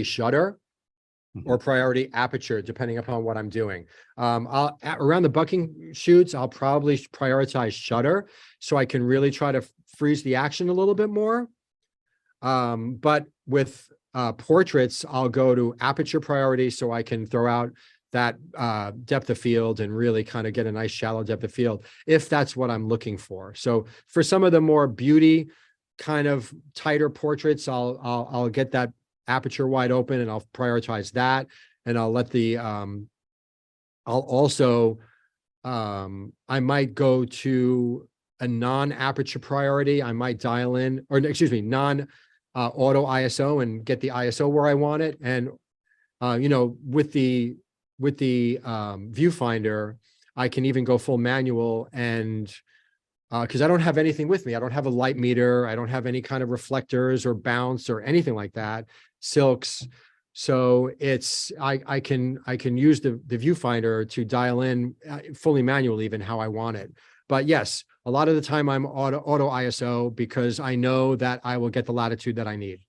shutter or priority aperture, depending upon what I'm doing. Around the bucking shoots, I'll probably prioritize shutter so I can really try to freeze the action a little bit more. But with portraits, I'll go to aperture priority so I can throw out that depth of field and really kind of get a nice shallow depth of field if that's what I'm looking for. So for some of the more beauty kind of tighter portraits, I'll get that aperture wide open and I'll prioritize that, and I'll let the I might go to a non-aperture priority. I might dial in, or excuse me, auto ISO and get the ISO where I want it. And with the viewfinder, I can even go full manual, and because I don't have anything with me. I don't have a light meter. I don't have any kind of reflectors or bounce or anything like that, silks. So I can use the viewfinder to dial in fully manual, even how I want it. But yes, a lot of the time I'm auto ISO because I know that I will get the latitude that I need.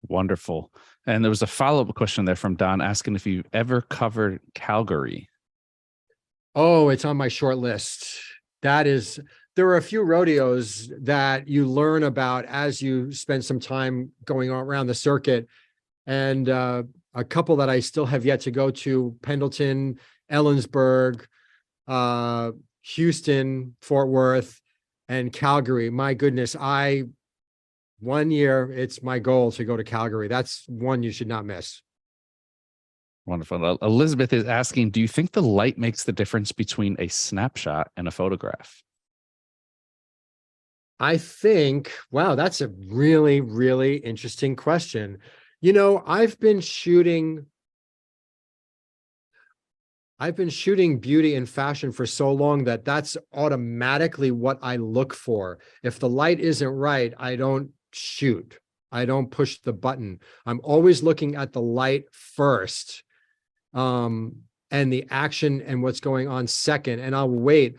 Wonderful. And there was a follow-up question there from Don asking if you've ever covered Calgary. Oh, it's on my short list. There are a few rodeos that you learn about as you spend some time going around the circuit. And a couple that I still have yet to go to: Pendleton, Ellensburg, Houston, Fort Worth, and Calgary. My goodness, one year, it's my goal to go to Calgary. That's one you should not miss. Wonderful. Elizabeth is asking, do you think the light makes the difference between a snapshot and a photograph? I think, wow, that's a really, really interesting question. I've been shooting beauty and fashion for so long that that's automatically what I look for. If the light isn't right, I don't shoot. I don't push the button. I'm always looking at the light first. and the action and what's going on second. And I'll wait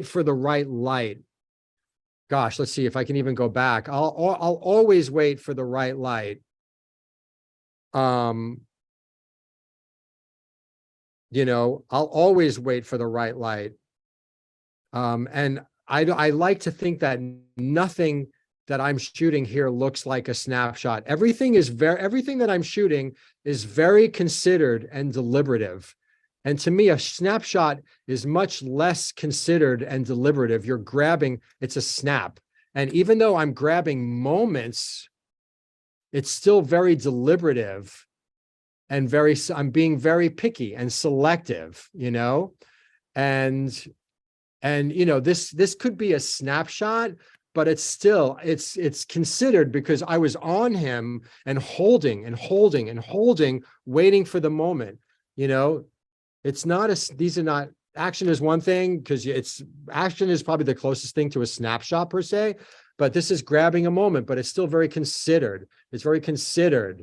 for the right light. Gosh, let's see if I can even go back. I'll always wait for the right light. You know, I'll always wait for the right light. And I like to think that nothing that I'm shooting here looks like a snapshot. Everything that I'm shooting is very considered and deliberative. And to me, a snapshot is much less considered and deliberative. You're grabbing, it's a snap. And even though I'm grabbing moments, it's still very deliberative and I'm being very picky and selective, you know? And you know, this could be a snapshot, but it's still, it's considered because I was on him and holding, waiting for the moment, you know? It's not these are not, action is one thing because action is probably the closest thing to a snapshot per se, but this is grabbing a moment, but it's still very considered. It's very considered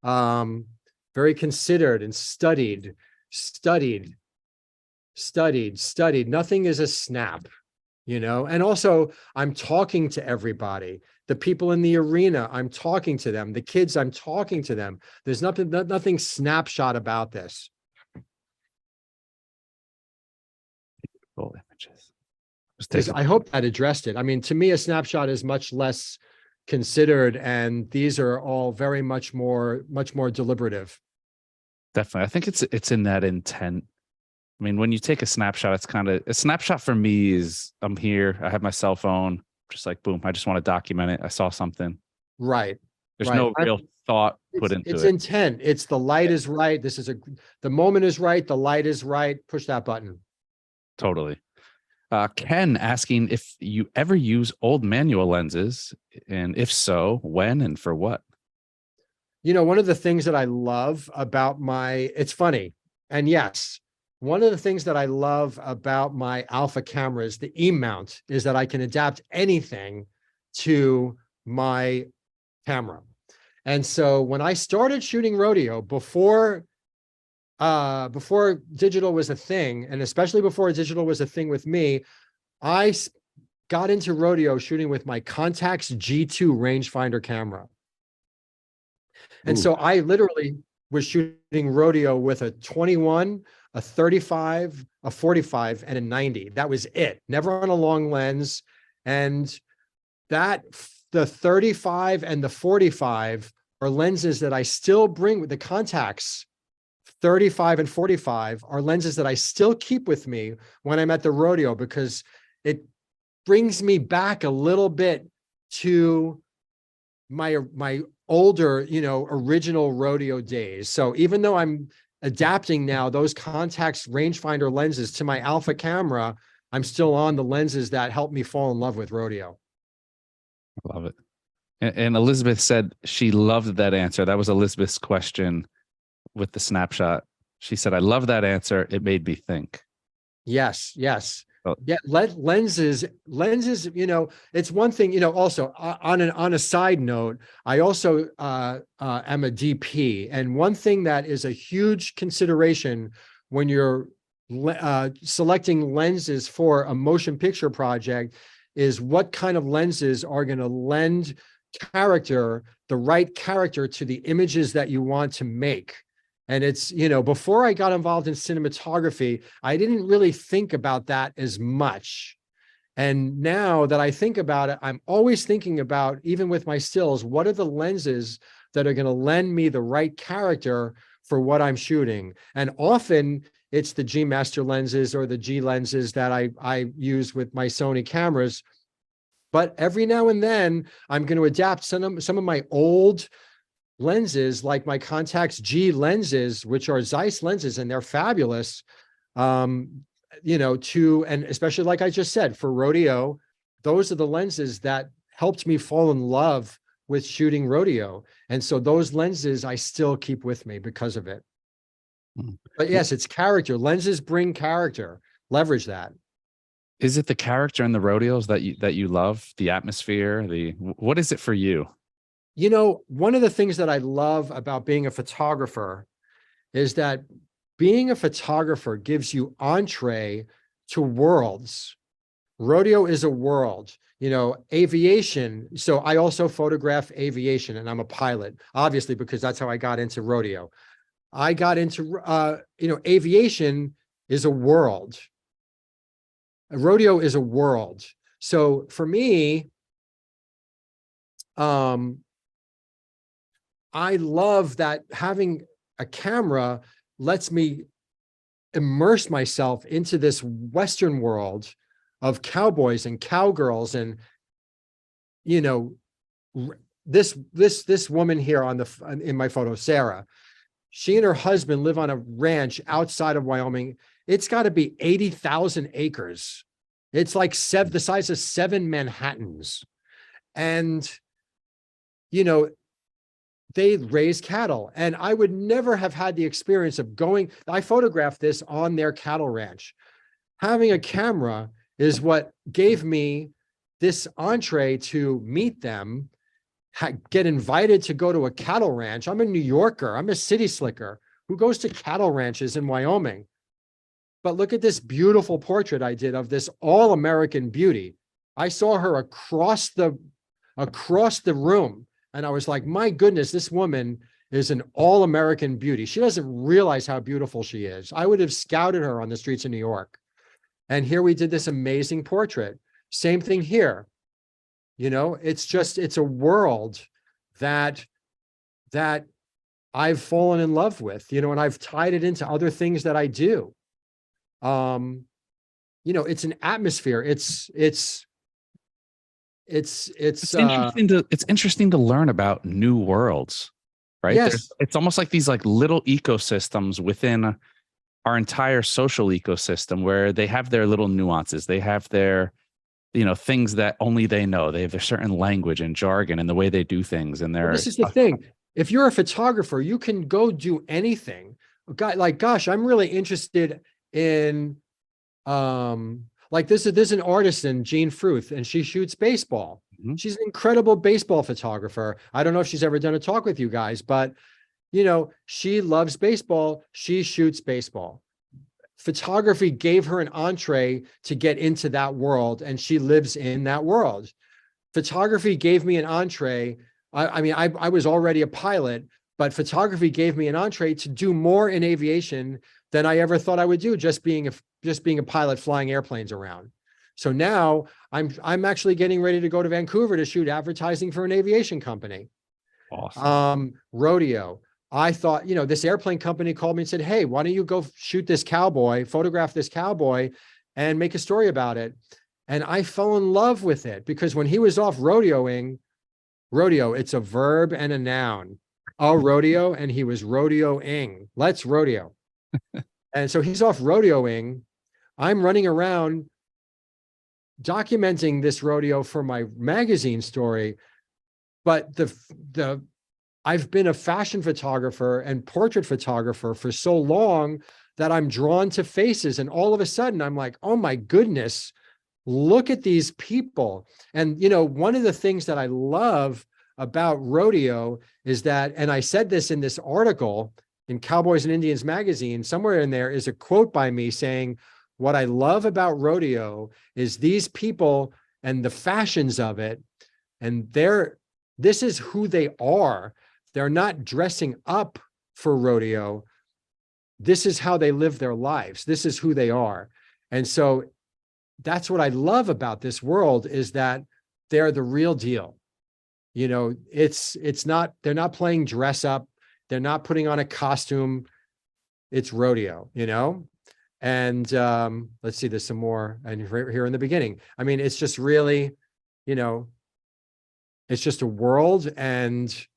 and studied. Nothing is a snap, you know? And also I'm talking to everybody, the people in the arena, I'm talking to them, the kids, I'm talking to them. There's nothing snapshot about this. Images. I hope that addressed it. I mean, to me, a snapshot is much less considered, and these are all very much more deliberative. Definitely. I think it's in that intent. I mean, when you take a snapshot, it's kind of a snapshot for me is I'm here, I have my cell phone, just like, boom, I just want to document it. I saw something. Right. There's no real thought put into it. It's intent. It's the light is right. The moment is right. The light is right. Push that button. Totally. Ken asking if you ever use old manual lenses, and if so, when and for what? You know, one of the things that I love about it's funny. And yes, one of the things that I love about my alpha cameras, the E-mount, is that I can adapt anything to my camera. And so when I started shooting rodeo, before digital was a thing, and especially before digital was a thing with me, I got into rodeo shooting with my Contax G2 rangefinder camera. And so I literally was shooting rodeo with a 21, a 35, a 45, and a 90. That was it. Never on a long lens. And the 35 and the 45 are lenses that I still bring with the Contax. 35 and 45 are lenses that I still keep with me when I'm at the rodeo, because it brings me back a little bit to my older, you know, original rodeo days. So even though I'm adapting now those Contax rangefinder lenses to my alpha camera, I'm still on the lenses that helped me fall in love with rodeo. I love it. And Elizabeth said she loved that answer. That was Elizabeth's question with the snapshot. She said, I love that answer. It made me think. Yes. Oh. Yeah. Lenses, you know, it's one thing, you know, also on a side note, I also am a DP. And one thing that is a huge consideration when you're selecting lenses for a motion picture project is what kind of lenses are going to lend the right character to the images that you want to make. And it's, you know, before I got involved in cinematography, I didn't really think about that as much. And now that I think about it, I'm always thinking about, even with my stills, what are the lenses that are going to lend me the right character for what I'm shooting? And often it's the G Master lenses or the G lenses that I use with my Sony cameras. But every now and then I'm going to adapt some of my old lenses, like my Contax G lenses, which are Zeiss lenses, and they're fabulous. You know, and especially like I just said, for rodeo, those are the lenses that helped me fall in love with shooting rodeo. And so those lenses I still keep with me because of it. But yes, it's character. Lenses bring character. Leverage that. Is it the character in the rodeos that you love? The atmosphere? What is it for you? You know, one of the things that I love about being a photographer is that being a photographer gives you entree to worlds. Rodeo is a world, aviation. So I also photograph aviation, and I'm a pilot, obviously, because that's how I got into rodeo. I got into, aviation is a world. A rodeo is a world. So for me, I love that having a camera lets me immerse myself into this Western world of cowboys and cowgirls. And, this woman here in my photo, Sarah, she and her husband live on a ranch outside of Wyoming. It's got to be 80,000 acres. It's like the size of 7 Manhattans. And, they raise cattle. And I would never have had the experience of I photographed this on their cattle ranch. Having a camera is what gave me this entree to meet them, get invited to go to a cattle ranch. I'm a New Yorker. I'm a city slicker who goes to cattle ranches in Wyoming. But look at this beautiful portrait I did of this all-American beauty. I saw her across the room, and I was like, my goodness, this woman is an all-American beauty. She doesn't realize how beautiful she is. I would have scouted her on the streets of New York. And here we did this amazing portrait. Same thing here. It's a world that I've fallen in love with, and I've tied it into other things that I do. It's an atmosphere. It's interesting to learn about new worlds, right? Yes. It's almost like these like little ecosystems within our entire social ecosystem where they have their little nuances. They have their, things that only they know. They have a certain language and jargon and the way they do things. And this is the thing. If you're a photographer, you can go do anything. Gosh, I'm really interested in, there's an artisan, Jean Fruth, and she shoots baseball. Mm-hmm. She's an incredible baseball photographer. I don't know if she's ever done a talk with you guys, but she loves baseball. She shoots baseball. Photography gave her an entree to get into that world, and she lives in that world. Photography gave me an entree. I was already a pilot, but photography gave me an entree to do more in aviation than I ever thought I would do, just being a pilot flying airplanes around. So now I'm actually getting ready to go to Vancouver to shoot advertising for an aviation company. Awesome. Rodeo. I thought, this airplane company called me and said, hey, why don't you go shoot this cowboy, photograph this cowboy, and make a story about it? And I fell in love with it because when he was off rodeoing, rodeo, it's a verb and a noun. A rodeo, and he was rodeoing. Let's rodeo. And so he's off rodeoing. I'm running around documenting this rodeo for my magazine story. But I've been a fashion photographer and portrait photographer for so long that I'm drawn to faces. And all of a sudden I'm like, oh my goodness, look at these people. And, one of the things that I love about rodeo is that, and I said this in this article in Cowboys and Indians magazine, somewhere in there is a quote by me saying, what I love about rodeo is these people and the fashions of it. And this is who they are. They're not dressing up for rodeo. This is how they live their lives. This is who they are. And so that's what I love about this world is that they're the real deal. It's not, they're not playing dress up. They're not putting on a costume. It's rodeo, and let's see, there's some more. And here in the beginning, it's just really, it's just a world, and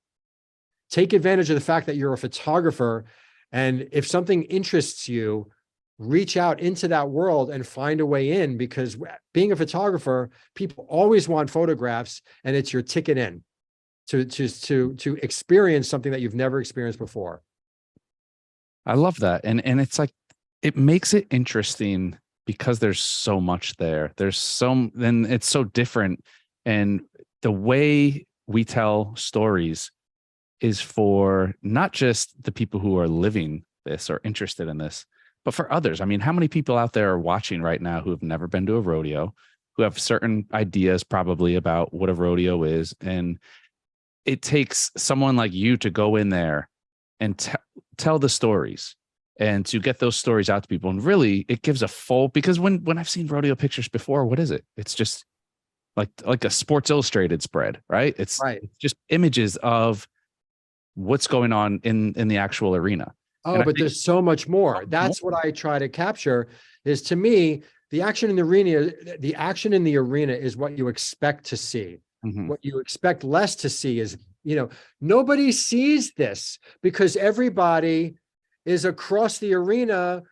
take advantage of the fact that you're a photographer. And if something interests you, reach out into that world and find a way in, because being a photographer, people always want photographs, and it's your ticket in to experience something that you've never experienced before. I love that. And it's like, it makes it interesting because there's so much there. Then it's so different. And the way we tell stories is for not just the people who are living this or interested in this. But for others, I mean, how many people out there are watching right now who have never been to a rodeo, who have certain ideas probably about what a rodeo is? And it takes someone like you to go in there and tell the stories and to get those stories out to people. And really, it gives a full, because when I've seen rodeo pictures before, what is it? It's just like a Sports Illustrated spread, right? It's just images of what's going on in the actual arena. Oh, but there's so much more. That's what I try to capture is, to me, the action in the arena is what you expect to see. What you expect less to see is, nobody sees this because everybody is across the arena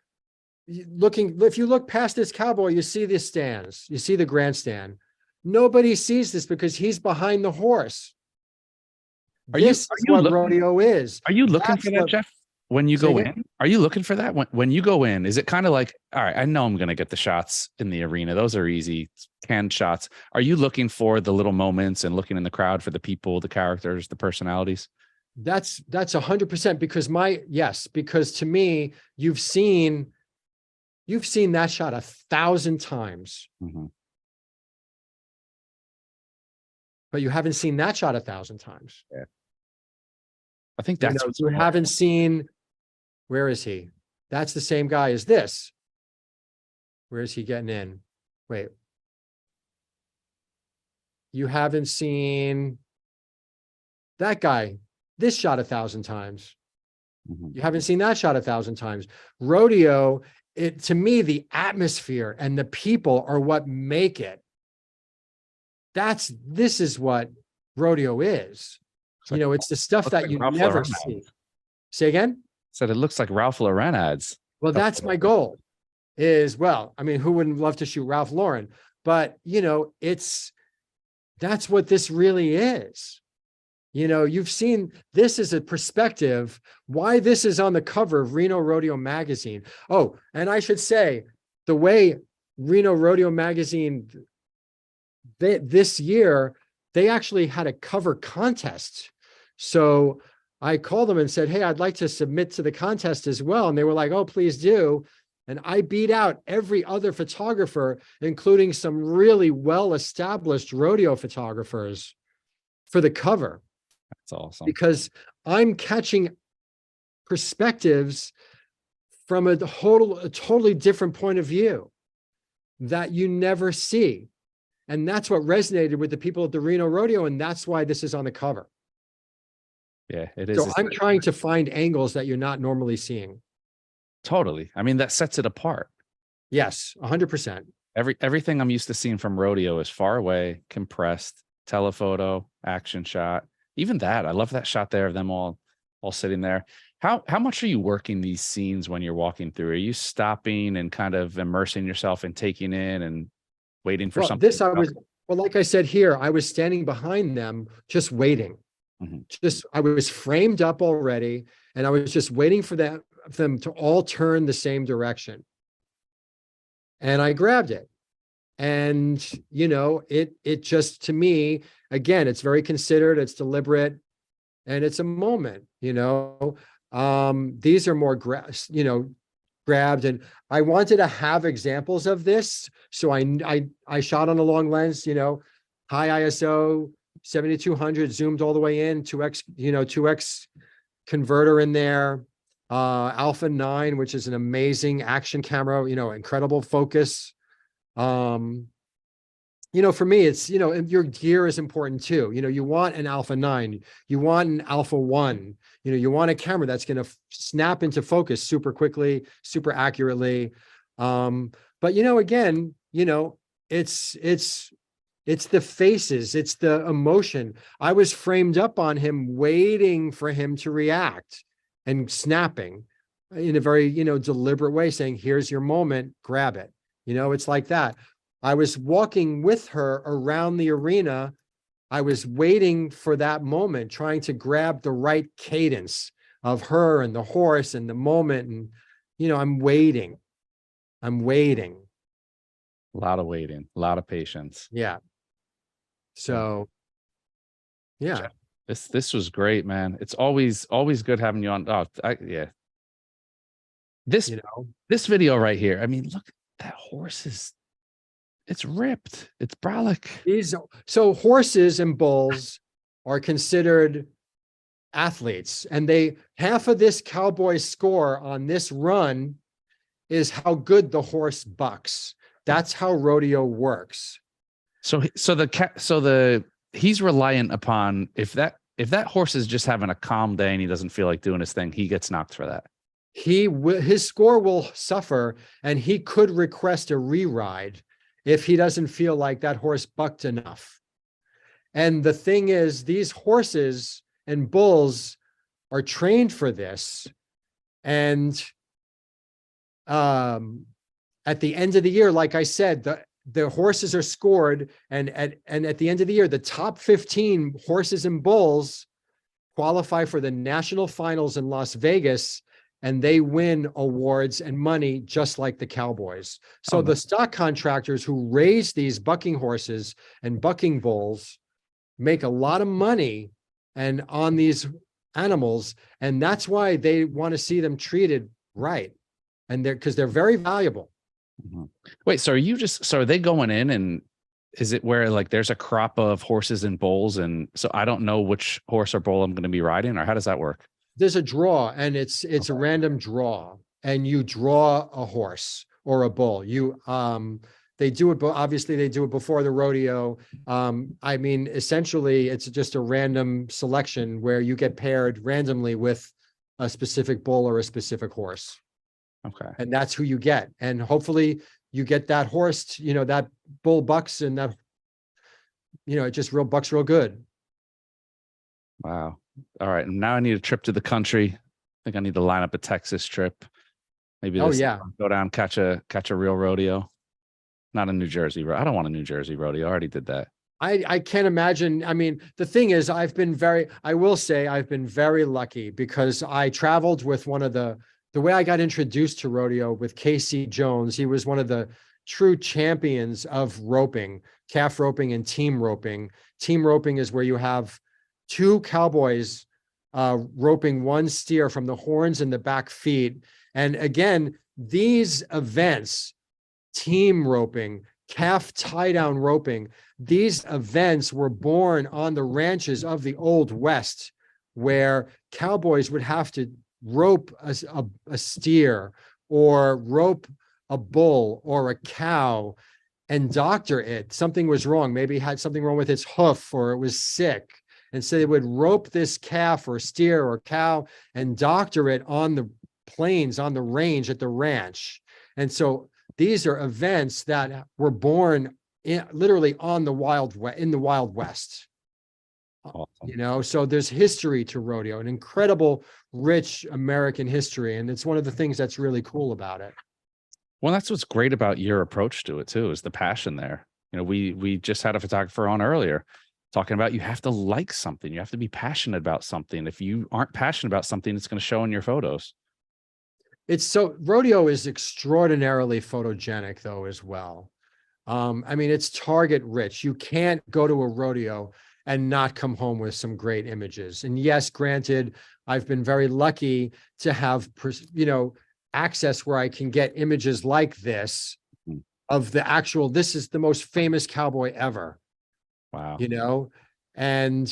looking. If you look past this cowboy, you see the stands, you see the grandstand. Nobody sees this because he's behind the horse. This is what rodeo is. Are you looking for that, Jeff? When you go in, are you looking for that when you go in? Is it kind of like, all right, I know I'm going to get the shots in the arena. Those are easy canned shots. Are you looking for the little moments and looking in the crowd for the people, the characters, the personalities? That's 100% because to me, you've seen that shot 1,000 times, but you haven't seen that shot 1,000 times. Yeah. I think that's you haven't seen. Where is he? That's the same guy as this. Where is he getting in? Wait. You haven't seen that guy, this shot 1,000 times. You haven't seen that shot 1,000 times. Rodeo, to me, the atmosphere and the people are what make it. This is what rodeo is. It's the stuff that you never see. Say again? Said it looks like Ralph Lauren ads. Well, that's my goal is, who wouldn't love to shoot Ralph Lauren? But, that's what this really is. You've seen, this is a perspective, why this is on the cover of Reno Rodeo magazine. Oh, and I should say, the way Reno Rodeo magazine, this year, they actually had a cover contest. So I called them and said, hey, I'd like to submit to the contest as well. And they were like, oh, please do. And I beat out every other photographer, including some really well-established rodeo photographers, for the cover. That's awesome. Because I'm catching perspectives from a totally different point of view that you never see. And that's what resonated with the people at the Reno Rodeo. And that's why this is on the cover. Yeah, it is. So I'm trying to find angles that you're not normally seeing. Totally. I mean, that sets it apart. Yes, 100%. Everything I'm used to seeing from rodeo is far away, compressed, telephoto, action shot. Even that, I love that shot there of them all sitting there. How much are you working these scenes when you're walking through? Are you stopping and kind of immersing yourself and taking in and waiting for something? Like I said here, I was standing behind them, just waiting. I was framed up already, and I was just waiting for them to all turn the same direction. And I grabbed it. And, it just, to me, again, it's very considered, it's deliberate, and it's a moment, these are more, grabbed. And I wanted to have examples of this. So I shot on a long lens, high ISO, 7200, zoomed all the way in, 2x converter in there, Alpha 9, which is an amazing action camera, incredible focus. For me, it's, your gear is important too. You want an Alpha 9, you want an Alpha 1, you want a camera that's going to snap into focus super quickly, super accurately. But again, it's the faces, it's the emotion. I was framed up on him, waiting for him to react and snapping in a very, deliberate way, saying, here's your moment, grab it. It's like that. I was walking with her around the arena. I was waiting for that moment, trying to grab the right cadence of her and the horse and the moment. And, I'm waiting. A lot of waiting, a lot of patience. Yeah. So, yeah. This was great, man. It's always good having you on. Oh, yeah. This you know. this video right here. I mean, look, that horse it's ripped. It's brolic. So horses and bulls are considered athletes, and half of this cowboy score on this run is how good the horse bucks. That's how rodeo works. So he's reliant upon if that horse is just having a calm day and he doesn't feel like doing his thing, he gets knocked for that. His score will suffer, and he could request a re-ride if he doesn't feel like that horse bucked enough. And the thing is, these horses and bulls are trained for this. And at the end of the year, like I said, the horses are scored, and at the end of the year, the top 15 horses and bulls qualify for the national finals in Las Vegas, and they win awards and money just like the cowboys. So the stock contractors who raise these bucking horses and bucking bulls make a lot of money and on these animals, and that's why they want to see them treated right. And because they're very valuable. Mm-hmm. Wait, so are they going in, and is it where like there's a crop of horses and bulls, and so I don't know which horse or bull I'm going to be riding, or how does that work? There's a draw, and it's a random draw, and you draw a horse or a bull. They do it, obviously they do it before the rodeo. I mean, essentially it's just a random selection where you get paired randomly with a specific bull or a specific horse. Okay. And that's who you get. And hopefully you get that horse, that bull bucks, and that, it just bucks real good. Wow. All right. Now I need a trip to the country. I think I need to line up a Texas trip. Maybe go down, catch a real rodeo. Not a New Jersey. I don't want a New Jersey rodeo. I already did that. I can't imagine. I mean, the thing is, I will say I've been very lucky, because I traveled with one of the way I got introduced to rodeo with Casey Jones. He was one of the true champions of roping, calf roping and team roping. Team roping is where you have two cowboys roping one steer from the horns and the back feet. And again, these events, team roping, calf tie-down roping, these events were born on the ranches of the Old West, where cowboys would have to rope a steer or rope a bull or a cow and doctor it. Something was wrong. Maybe it had something wrong with its hoof, or it was sick. And so they would rope this calf or steer or cow and doctor it on the plains, on the range at the ranch. And so these are events that were born literally in the Wild West. Awesome. So there's history to rodeo, an incredible, rich American history. And it's one of the things that's really cool about it. Well, that's what's great about your approach to it too, is the passion there. We just had a photographer on earlier talking about, you have to like something. You have to be passionate about something. If you aren't passionate about something, it's going to show in your photos. Rodeo is extraordinarily photogenic though, as well. I mean, it's target rich. You can't go to a rodeo and not come home with some great images. And yes, granted, I've been very lucky to have, access where I can get images like this of this is the most famous cowboy ever. Wow. And,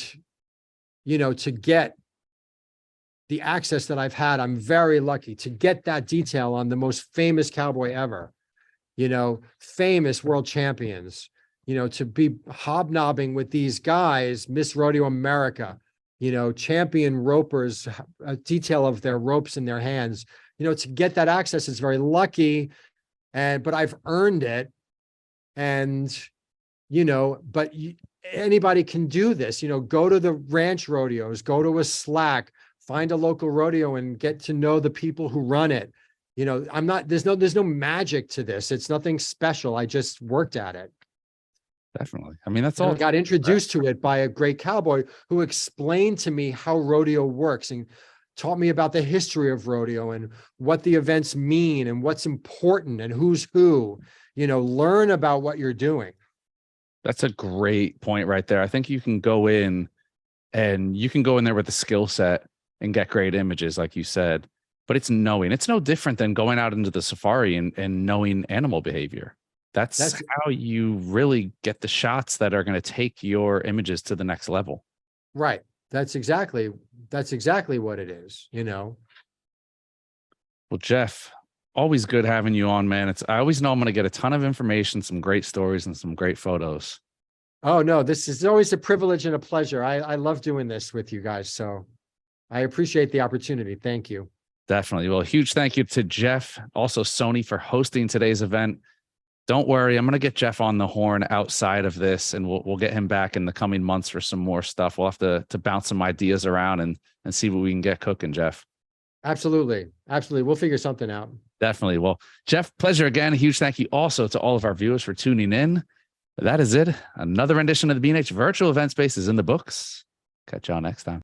to get the access that I've had, I'm very lucky to get that detail on the most famous cowboy ever, famous world champions, to be hobnobbing with these guys, Miss Rodeo America, champion ropers, a detail of their ropes in their hands, to get that access is very lucky. But I've earned it. And, but anybody can do this, go to the ranch rodeos, go to a slack, find a local rodeo and get to know the people who run it. There's no magic to this. It's nothing special. I just worked at it. Definitely. I mean, that's all. I got introduced to it by a great cowboy who explained to me how rodeo works and taught me about the history of rodeo and what the events mean and what's important and who's who. Learn about what you're doing. That's a great point right there. I think you can go in there with a skill set and get great images, like you said. but it's knowing. It's no different than going out into the safari and knowing animal behavior. That's how you really get the shots that are going to take your images to the next level. Right. That's exactly what it is, you know. Well, Jeff, always good having you on, man. I always know I'm going to get a ton of information, some great stories, and some great photos. Oh, no, this is always a privilege and a pleasure. I love doing this with you guys. So I appreciate the opportunity. Thank you. Definitely. Well, a huge thank you to Jeff, also Sony, for hosting today's event. Don't worry, I'm going to get Jeff on the horn outside of this, and we'll get him back in the coming months for some more stuff. We'll have to bounce some ideas around and see what we can get cooking, Jeff. Absolutely. Absolutely. We'll figure something out. Definitely. Well, Jeff, pleasure again. A huge thank you also to all of our viewers for tuning in. That is it. Another rendition of the B&H virtual event space is in the books. Catch y'all next time.